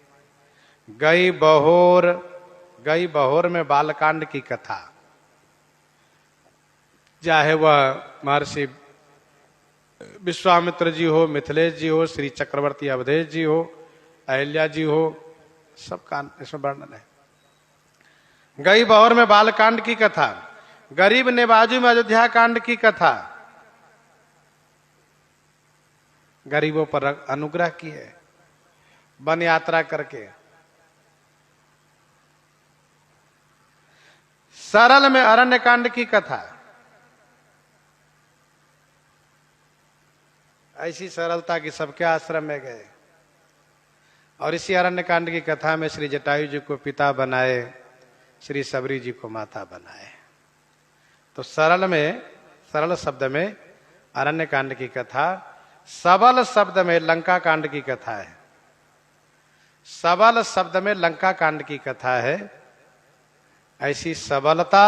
A: गई बहोर, गई बहोर में बालकांड की कथा, चाहे वह महर्षि विश्वामित्र जी हो, मिथिलेश जी हो, श्री चक्रवर्ती अवधेश जी हो, अहिल्या जी हो, सब कांड इसमें वर्णन है। गई बहोर में बालकांड की कथा, गरीब निबाजू में अयोध्या कांड की कथा, गरीबों पर अनुग्रह किए वन यात्रा करके। सरल में अरण्य कांड की कथा, ऐसी सरलता की सबके आश्रम में गए। और इसी अरण्य कांड की कथा में श्री जटायु जी को पिता बनाए, श्री सबरी जी को माता बनाए। तो सरल में, सरल शब्द में अरण्य कांड की कथा, सबल शब्द में लंका कांड की कथा है। सबल शब्द में लंका कांड की कथा है। ऐसी सबलता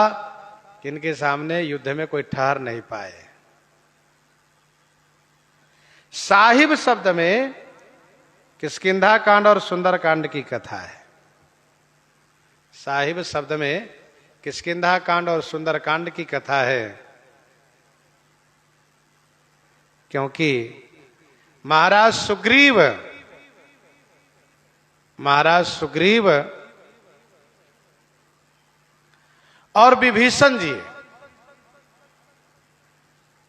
A: जिनके सामने युद्ध में कोई ठहर नहीं पाए। साहिब शब्द में किष्किंधा कांड और सुंदर कांड की कथा है। साहिब शब्द में किष्किंधा कांड और सुंदर कांड की कथा है, क्योंकि महाराज सुग्रीव और विभीषण जी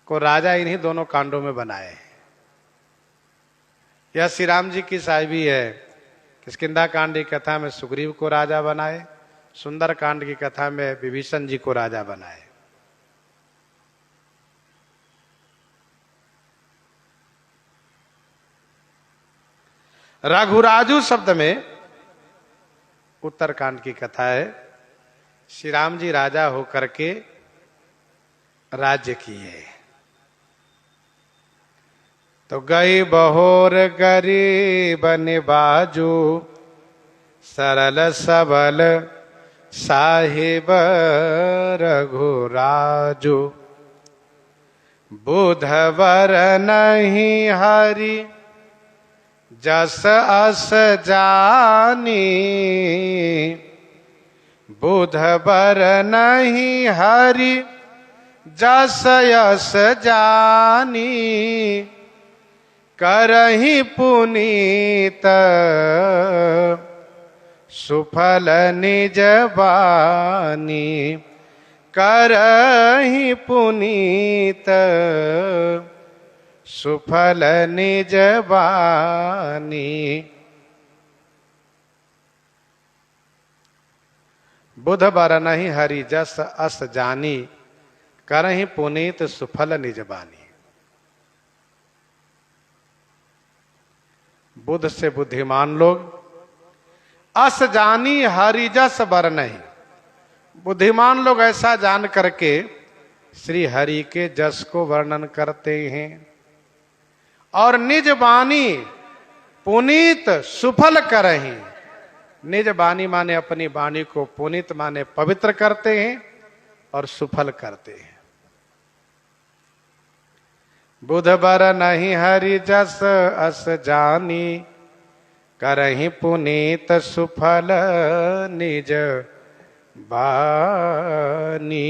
A: को राजा इन्हीं दोनों कांडों में बनाए। यह श्री राम जी की साहिबी है। किष्किंधा कांड की कथा में सुग्रीव को राजा बनाए, सुंदर कांड की कथा में विभीषण जी को राजा बनाए। रघुराजू शब्द में उत्तर कांड की कथा है। श्री राम जी राजा होकर के राज्य किए। तो गई बहोर गरीब निबाजू सरल सबल साहिब रघुराजू। बुधवर नहीं हरि जस अस जानी, बुधवर नहीं हरि जस यस जानी करहि पुनीत सुफल निज बानी करहि पुनीत सुफल निज बानी। बुध बरनहि हरि जस अस जानी करहि पुनीत सुफल निज बानी। बुध से बुद्धिमान लोग अस जानी हरि जस बरनहि, बुद्धिमान लोग ऐसा जान करके श्री हरि के जस को वर्णन करते हैं। और निज बानी पुनीत सुफल करहि, निज बानी माने अपनी वाणी को, पुनीत माने पवित्र करते हैं और सुफल करते हैं। बुध बरनहि हरि जस अस जानी करहि पुनीत सुफल निज बानी।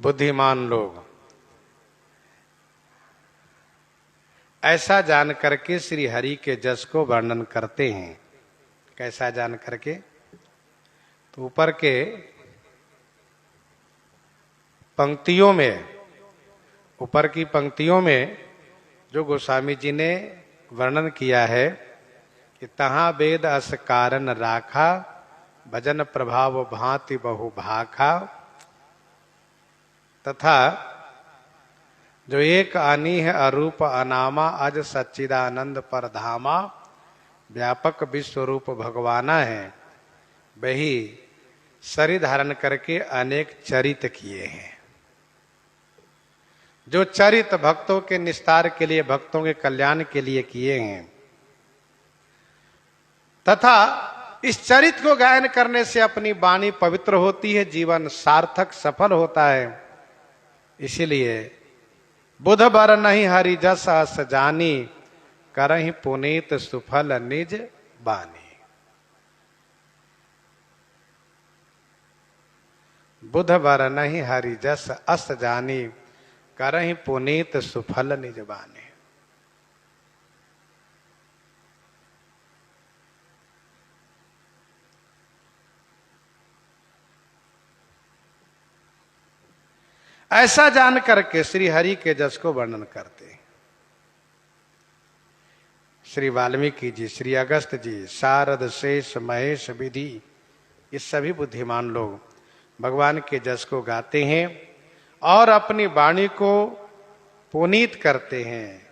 A: बुद्धिमान लोग ऐसा जान करके श्री हरि के जस को वर्णन करते हैं। कैसा जान करके? तो ऊपर के पंक्तियों में, ऊपर की पंक्तियों में जो गोस्वामी जी ने वर्णन किया है कि तहां वेद अस कारण राखा भजन प्रभाव भांति बहु भाखा, तथा जो एक अनीह अरूप अनामा अज सच्चिदानंद पर धामा व्यापक विश्व रूप भगवाना है, वही शरीर धारण करके अनेक चरित किए हैं। जो चरित भक्तों के निस्तार के लिए, भक्तों के कल्याण के लिए किए हैं, तथा इस चरित को गायन करने से अपनी वाणी पवित्र होती है, जीवन सार्थक सफल होता है। इसीलिए बुध बरनहि हरि जस अस जानी करहि पुनीत सुफल निज बानी। बुध बरनहि हरि जस अस जानी करहि पुनीत सुफल निज बानी। ऐसा जान करके श्री हरि के जस को वर्णन करते हैं। श्री वाल्मीकि जी, श्री अगस्त जी, शारद शेष महेश विधि, ये सभी बुद्धिमान लोग भगवान के जस को गाते हैं और अपनी वाणी को पुनीत करते हैं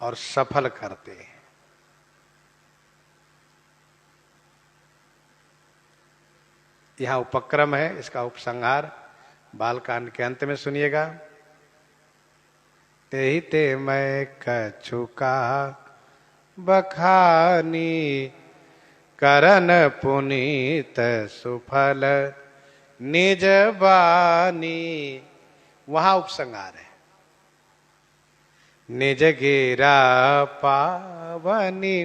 A: और सफल करते हैं। यहां उपक्रम है, इसका उपसंहार बालकांड के अंत में सुनिएगा। तेहि ते मैं कछुका बखानी करन पुनीत सुफल निज बानी। वहां उपसंहार है। निज गिरा पावनी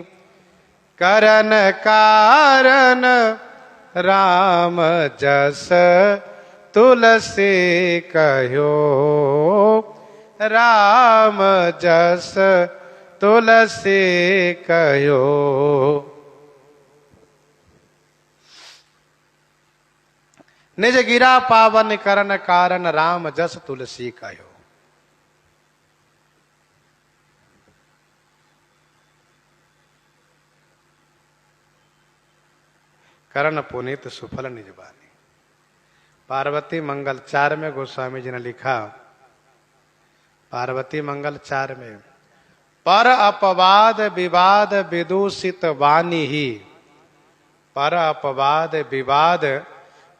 A: करन कारण राम जस तुलसी कहो, राम जस तुलसी कहो। निज गिरा पावन करन कारण राम जस तुलसी कहो। करण पुनीत सुफल निज बानी। पार्वती मंगल 4 में गोस्वामी जी ने लिखा, पार्वती मंगल 4 में, पर अपवाद विवाद विदूषित वाणी ही, पर अपवाद विवाद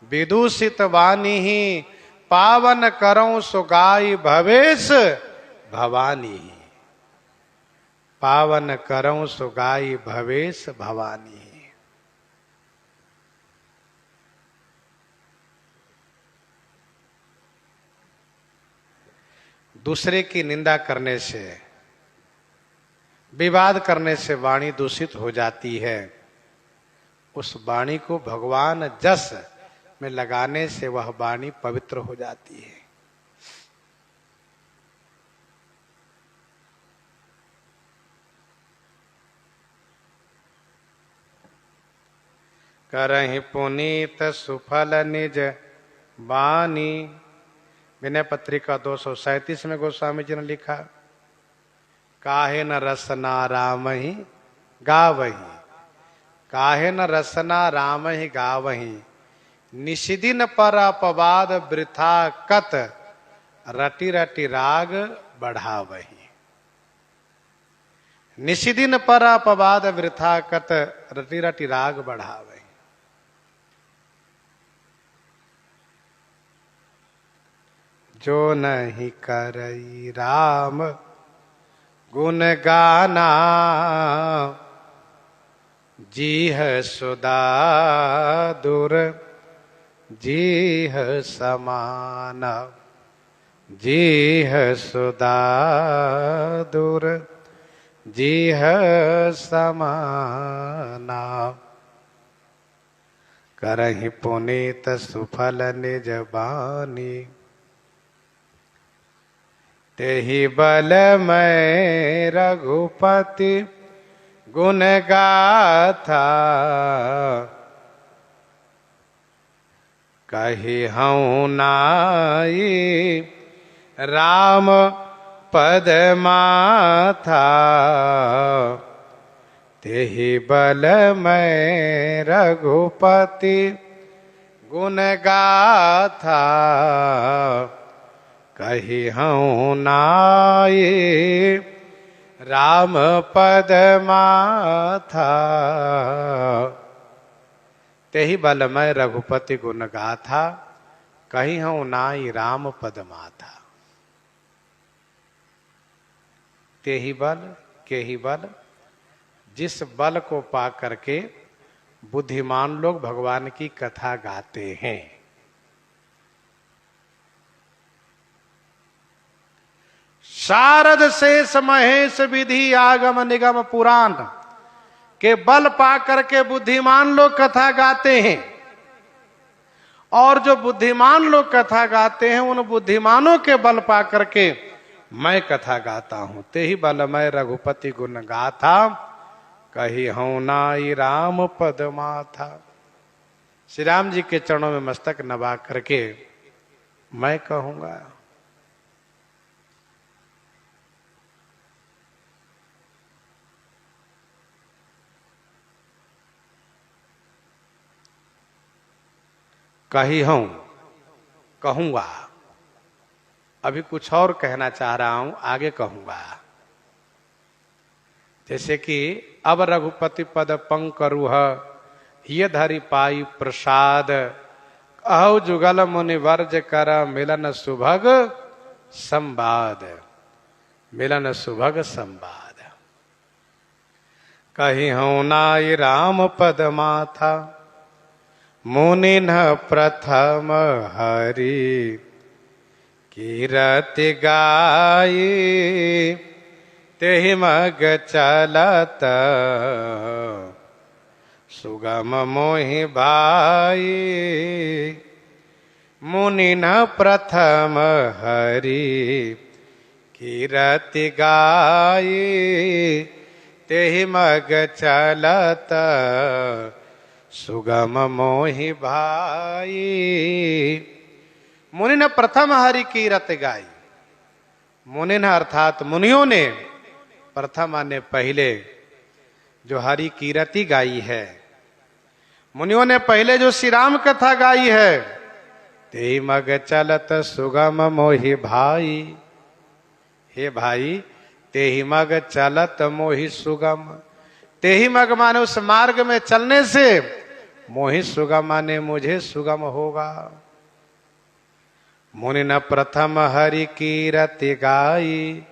A: विदूषित वाणी ही पावन करऊं सुगाई भवेश भवानी। पावन करऊं सुगाई भवेश भवानी। दूसरे की निंदा करने से विवाद करने से वाणी दूषित हो जाती है। उस वाणी को भगवान जस में लगाने से वह वाणी पवित्र हो जाती है। करहि पुनीत सुफल निज बानी। विनय पत्रिका 237 में गोस्वामी जी ने लिखा, काहे न रसना राम ही गावही, काहे न रसना राम ही गावही, निशिदिन पर अपवाद वृथा कत, रटि रटि राग बढ़ावही। निशिदिन पर अपवाद वृथा कत, रटि रटि राग बढ़ावही। जो नहीं करई राम गुण गाना, जीह सुदा दूर जीह समान, जीह सुदा दूर जीह समाना। करहि पुनीत सुफल निज बानी, तेहि बल मैं रघुपति गुण गाथा, कही हूँ नाई राम पद माथा, तेहि बल मैं रघुपति गुण गाथा, कही हूँ नाई राम पद माथा, तेहि बल मैं रघुपति गुण गाथा, कही हूँ नाई राम पद माथा। तेहि बल केहि बल, जिस बल को पा करके बुद्धिमान लोग भगवान की कथा गाते हैं। शारद शेष महेश विधि आगम निगम पुराण के बल पा करके बुद्धिमान लोग कथा गाते हैं। और जो बुद्धिमान लोग कथा गाते हैं, उन बुद्धिमानों के बल पा करके मैं कथा गाता हूं। ते ही बल मैं रघुपति गुण गाथा, कही हूं नाई राम पद माथा। श्री राम जी के चरणों में मस्तक नवा करके मैं कहूंगा, कही हूं, कहूंगा। अभी कुछ और कहना चाह रहा हूं, आगे कहूंगा। जैसे कि अब रघुपति पद पंकरुह, ये धरि पाई प्रसाद, अहु जुगल मुनि वर्ज कर, मिलन सुभग संवाद, मिलन सुभग संवाद। कही हूं नाई राम पद माथा, मुनि न प्रथम हरि कीरति गाई, तेहि मग चलत सुगम मोहि भाई। मुनि न प्रथम हरि कीरति गाई, तेहि मग चलत सुगम मोहि भाई। मुनि ने प्रथम हरि कीरत गाई। मुनि ने अर्थात मुनियों ने प्रथम आने पहले जो हरि कीरति गाई है, मुनियों ने पहले जो श्री राम कथा गाई है, ते मग चलत सुगम मोहि भाई। हे भाई, ते ही मग चलत मोहि सुगम। ते ही मग माने उस मार्ग में चलने से, मोहि सुगम माने मुझे सुगम होगा। मुनि न प्रथम हरि कीरति गाई,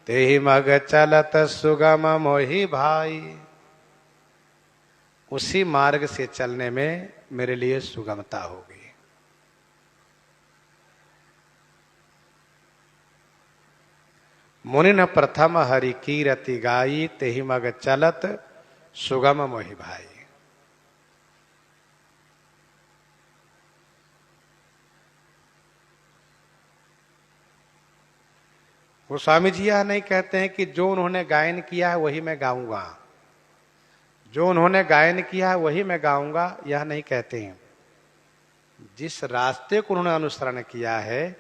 A: ते ही मग चलत सुगम मोहि भाई। उसी मार्ग से चलने में मेरे लिए सुगमता होगी। मुनि न प्रथम हरि कीरति गाई, तेहि मग चलत सुगम मोहि भाई। वो स्वामी जी यह नहीं कहते हैं कि जो उन्होंने गायन किया है वही मैं गाऊंगा, जो उन्होंने गायन किया है वही मैं गाऊंगा, यह नहीं कहते हैं। जिस रास्ते को उन्होंने अनुसरण किया है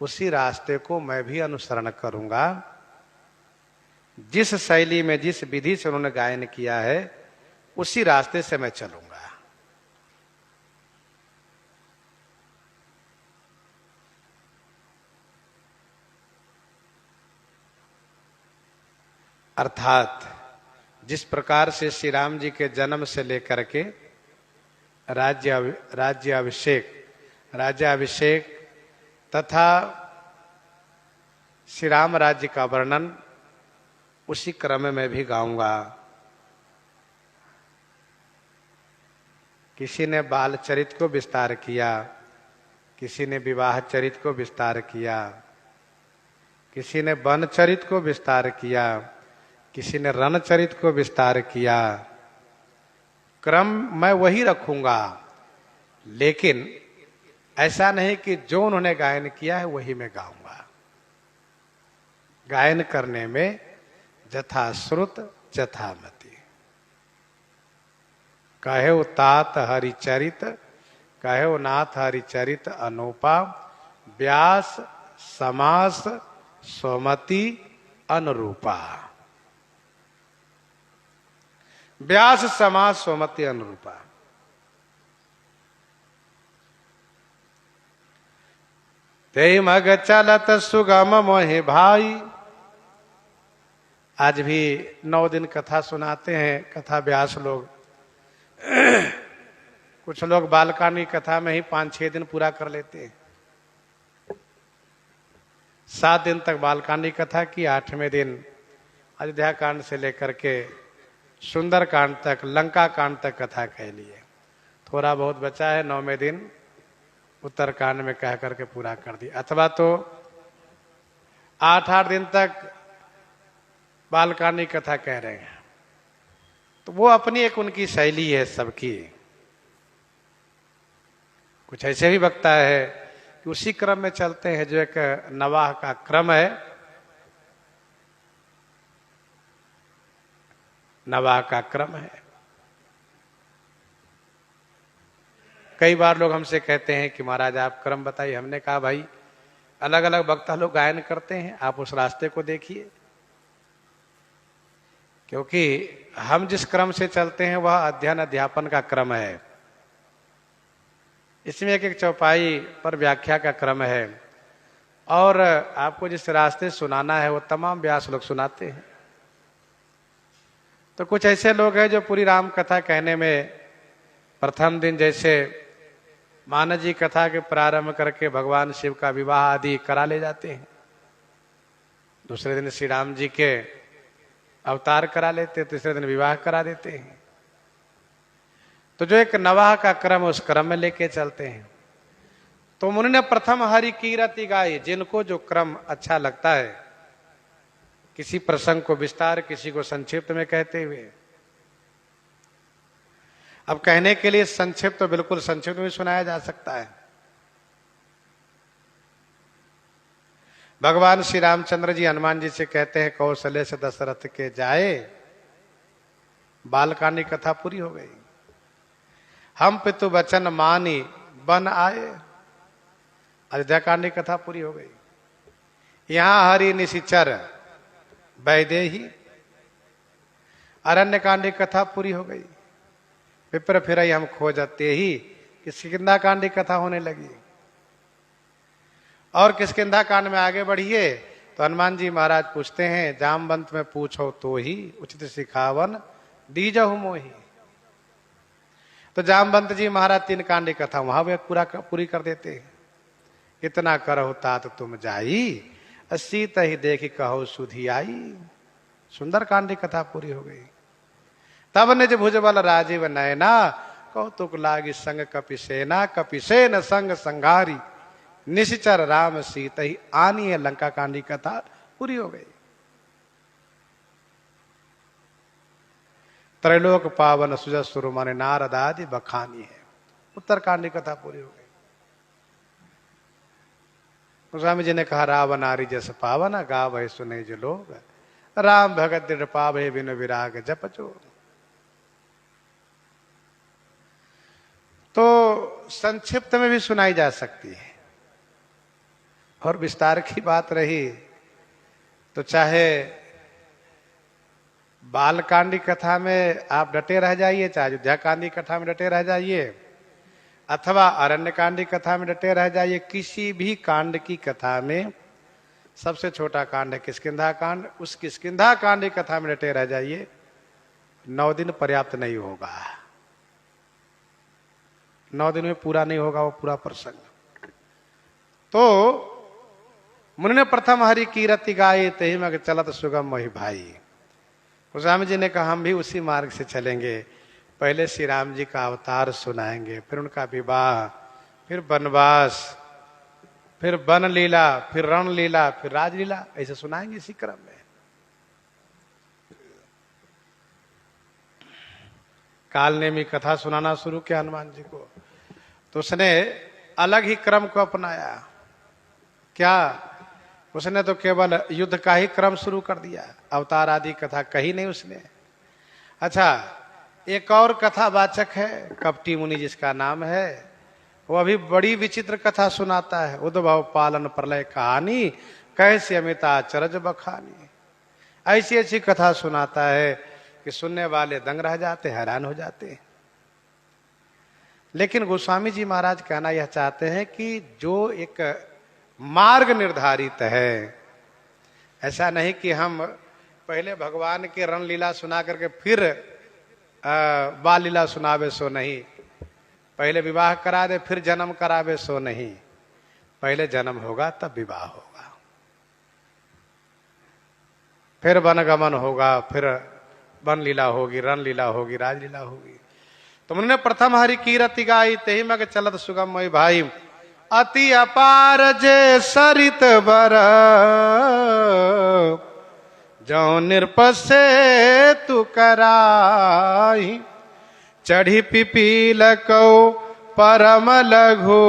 A: उसी रास्ते को मैं भी अनुसरण करूंगा। जिस शैली में, जिस विधि से उन्होंने गायन किया है उसी रास्ते से मैं चलूंगा। अर्थात जिस प्रकार से श्री राम जी के जन्म से लेकर के राज्याभिषेक तथा श्री राम राज्य का वर्णन उसी क्रम में भी गाऊंगा। किसी ने बाल चरित को विस्तार किया, किसी ने विवाह चरित को विस्तार किया, किसी ने वन चरित को विस्तार किया, किसी ने रण चरित को विस्तार किया। क्रम मैं वही रखूंगा, लेकिन ऐसा नहीं कि जो उन्होंने गायन किया है वही मैं गाऊंगा। गायन करने में जथा श्रुत जथामति। कहे तात हरिचरित, कहे नाथ हरिचरित अनूपा, व्यास समास सोमति अनुरूपा। व्यास समास सोमति अनुरूपा। ते मग चलत सुगम मोहि भाई। आज भी 9 दिन कथा सुनाते हैं कथा व्यास लोग। कुछ लोग बालकानी कथा में ही 5-6 दिन पूरा कर लेते हैं। 7 दिन तक बालकानी कथा की, 8वें दिन अयोध्या कांड से लेकर के सुंदर कांड तक, लंका कांड तक कथा कह लिए। थोड़ा बहुत बचा है, 9वें दिन उत्तर कांड में कह करके पूरा कर दिया। अथवा तो 8-8 दिन तक बालकानी कथा कह रहे हैं। तो वो अपनी एक उनकी शैली है सबकी। कुछ ऐसे भी वक्ता है कि उसी क्रम में चलते हैं जो एक नवाह का क्रम है। नवाह का क्रम है। कई बार लोग हमसे कहते हैं कि महाराज आप क्रम बताइए। हमने कहा भाई अलग अलग वक्ता लोग गायन करते हैं, आप उस रास्ते को देखिए। क्योंकि हम जिस क्रम से चलते हैं वह अध्ययन अध्यापन का क्रम है। इसमें एक एक चौपाई पर व्याख्या का क्रम है, और आपको जिस रास्ते सुनाना है वो तमाम व्यास लोग सुनाते हैं। तो कुछ ऐसे लोग हैं जो पूरी राम कथा कहने में प्रथम दिन जैसे मानव जी कथा के प्रारंभ करके भगवान शिव का विवाह आदि करा ले जाते हैं, दूसरे दिन श्री राम जी के अवतार करा लेते, तीसरे दिन विवाह करा देते हैं। तो जो एक नवाह का क्रम उस क्रम में लेके चलते हैं। तो मुनि ने प्रथम हरि कीरति गाई। जिनको जो क्रम अच्छा लगता है, किसी प्रसंग को विस्तार, किसी को संक्षिप्त में कहते हुए। अब कहने के लिए संक्षिप्त तो बिल्कुल संक्षिप्त में सुनाया जा सकता है। भगवान श्री रामचंद्र जी हनुमान जी से कहते हैं कौशल्य से दशरथ के जाए। बालकानी कथा पूरी हो गई। हम पितु वचन मानी बन आए। अयोध्या कांड कथा पूरी हो गई। यहां हरि निशिचर वैदेही। अरण्य कांड कथा पूरी हो गई। विप्र फिर हम खोजते ही किष्किंधा कांड कथा होने लगी। और किष्किंधा कांड में आगे बढ़िए तो हनुमान जी महाराज पूछते हैं जामवंत में पूछो तो ही उचित सिखावन दीजहु मोही। तो जामवंत जी महाराज 3 कांड कथा वहां भी पूरी कर देते हैं। इतना करहु तात तुम जाई, सीत ही देखी कहो सुधी आई। सुंदर कांड कथा पूरी हो गई। तब निज भुजबल राजीव नयना, कौतुक लागी संग कपिसेना। कपिसेन संग संघारी, निश्चर राम सीत ही आनी है। लंका कांडी कथा पूरी हो गई। त्रैलोक पावन सुजस सुरु माने नारद आदि बखानी है। उत्तरकांड की कथा पूरी हो गई। स्वामी जी ने कहा रावण नारी जस पावन गाव है सुने जो लोग, राम भगत दृढ़ पावे बिनु विराग जपचो। तो संक्षिप्त में भी सुनाई जा सकती है, और विस्तार की बात रही तो चाहे बालकांडी कथा में आप डटे रह जाइए, चाहे अयोध्या कांडी कथा में डटे रह जाइए, अथवा अरण्य कांडी कथा में डटे रह जाइए, किसी भी कांड की कथा में सबसे छोटा कांड है किष्किंधा कांड, उस किष्किंधा कांड की कथा में डटे रह जाइए, 9 दिन पर्याप्त नहीं होगा। 9 दिन में पूरा नहीं होगा वो पूरा प्रसंग। तो मुनि ने प्रथम हरि कीरति गाये, तही में चलत सुगम मोहि भाई। स्वामी जी ने कहा हम भी उसी मार्ग से चलेंगे। पहले श्री राम जी का अवतार सुनाएंगे, फिर उनका विवाह, फिर वनवास, फिर वन लीला, फिर रण लीला, फिर राजलीला, ऐसे सुनाएंगे इसी क्रम में। काल ने भी कथा सुनाना शुरू किया हनुमान जी को, तो उसने अलग ही क्रम को अपनाया। क्या? उसने तो केवल युद्ध का ही क्रम शुरू कर दिया, अवतार आदि कथा कही नहीं उसने। अच्छा, एक और कथावाचक है कपटी मुनि जिसका नाम है, वो अभी बड़ी विचित्र कथा सुनाता है। उद्भव पालन प्रलय कहानी कैसे अमिता चरज बखानी। ऐसी ऐसी कथा सुनाता है कि सुनने वाले दंग रह जाते, हैरान हो जाते। लेकिन गोस्वामी जी महाराज कहना यह चाहते हैं कि जो एक मार्ग निर्धारित है, ऐसा नहीं कि हम पहले भगवान की रण लीला सुना करके फिर बाल लीला सुनावे, सो नहीं। पहले विवाह करा दे फिर जन्म करावे, सो नहीं। पहले जन्म होगा तब विवाह होगा, फिर वनगमन होगा, फिर वन लीला होगी, रण लीला होगी, राजलीला होगी। तो उन्होंने प्रथम हरि कीरति गाई, तेहि मग चलत सुगम मोहि भाई। अति अपार जे सरित बर, जौ निरपसे तु कराई। चढ़ी पिपील कौ परम लघु,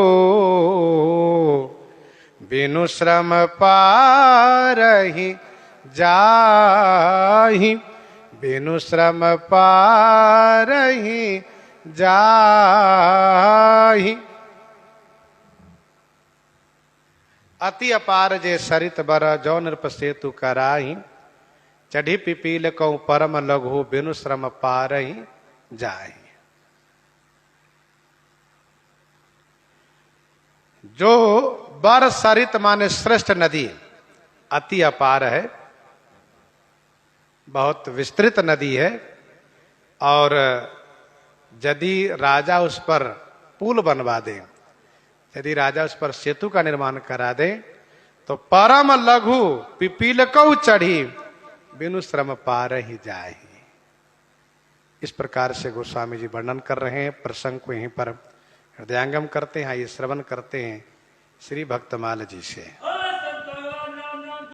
A: बिनु श्रम पारहि जाहि। बिनु श्रम पारहि जाहि। अति अपार जे सरित बर, जौ नृपसेतु कराही। चढ़ी पिपील कौ परम लघु, बिनु श्रम पारहि जाहि। जो बर सरित माने श्रेष्ठ नदी, अति अपार है, बहुत विस्तृत नदी है, और यदि राजा उस पर पुल बनवा दे, यदि राजा उस पर सेतु का निर्माण करा दे, तो परम लघु पिपीलकौ चढ़ी, बिनु श्रम पार ही जाए। इस प्रकार से गोस्वामी जी वर्णन कर रहे हैं। प्रसंग को यहीं पर हृदयांगम करते हैं, ये श्रवण करते हैं श्री भक्तमाल जी से।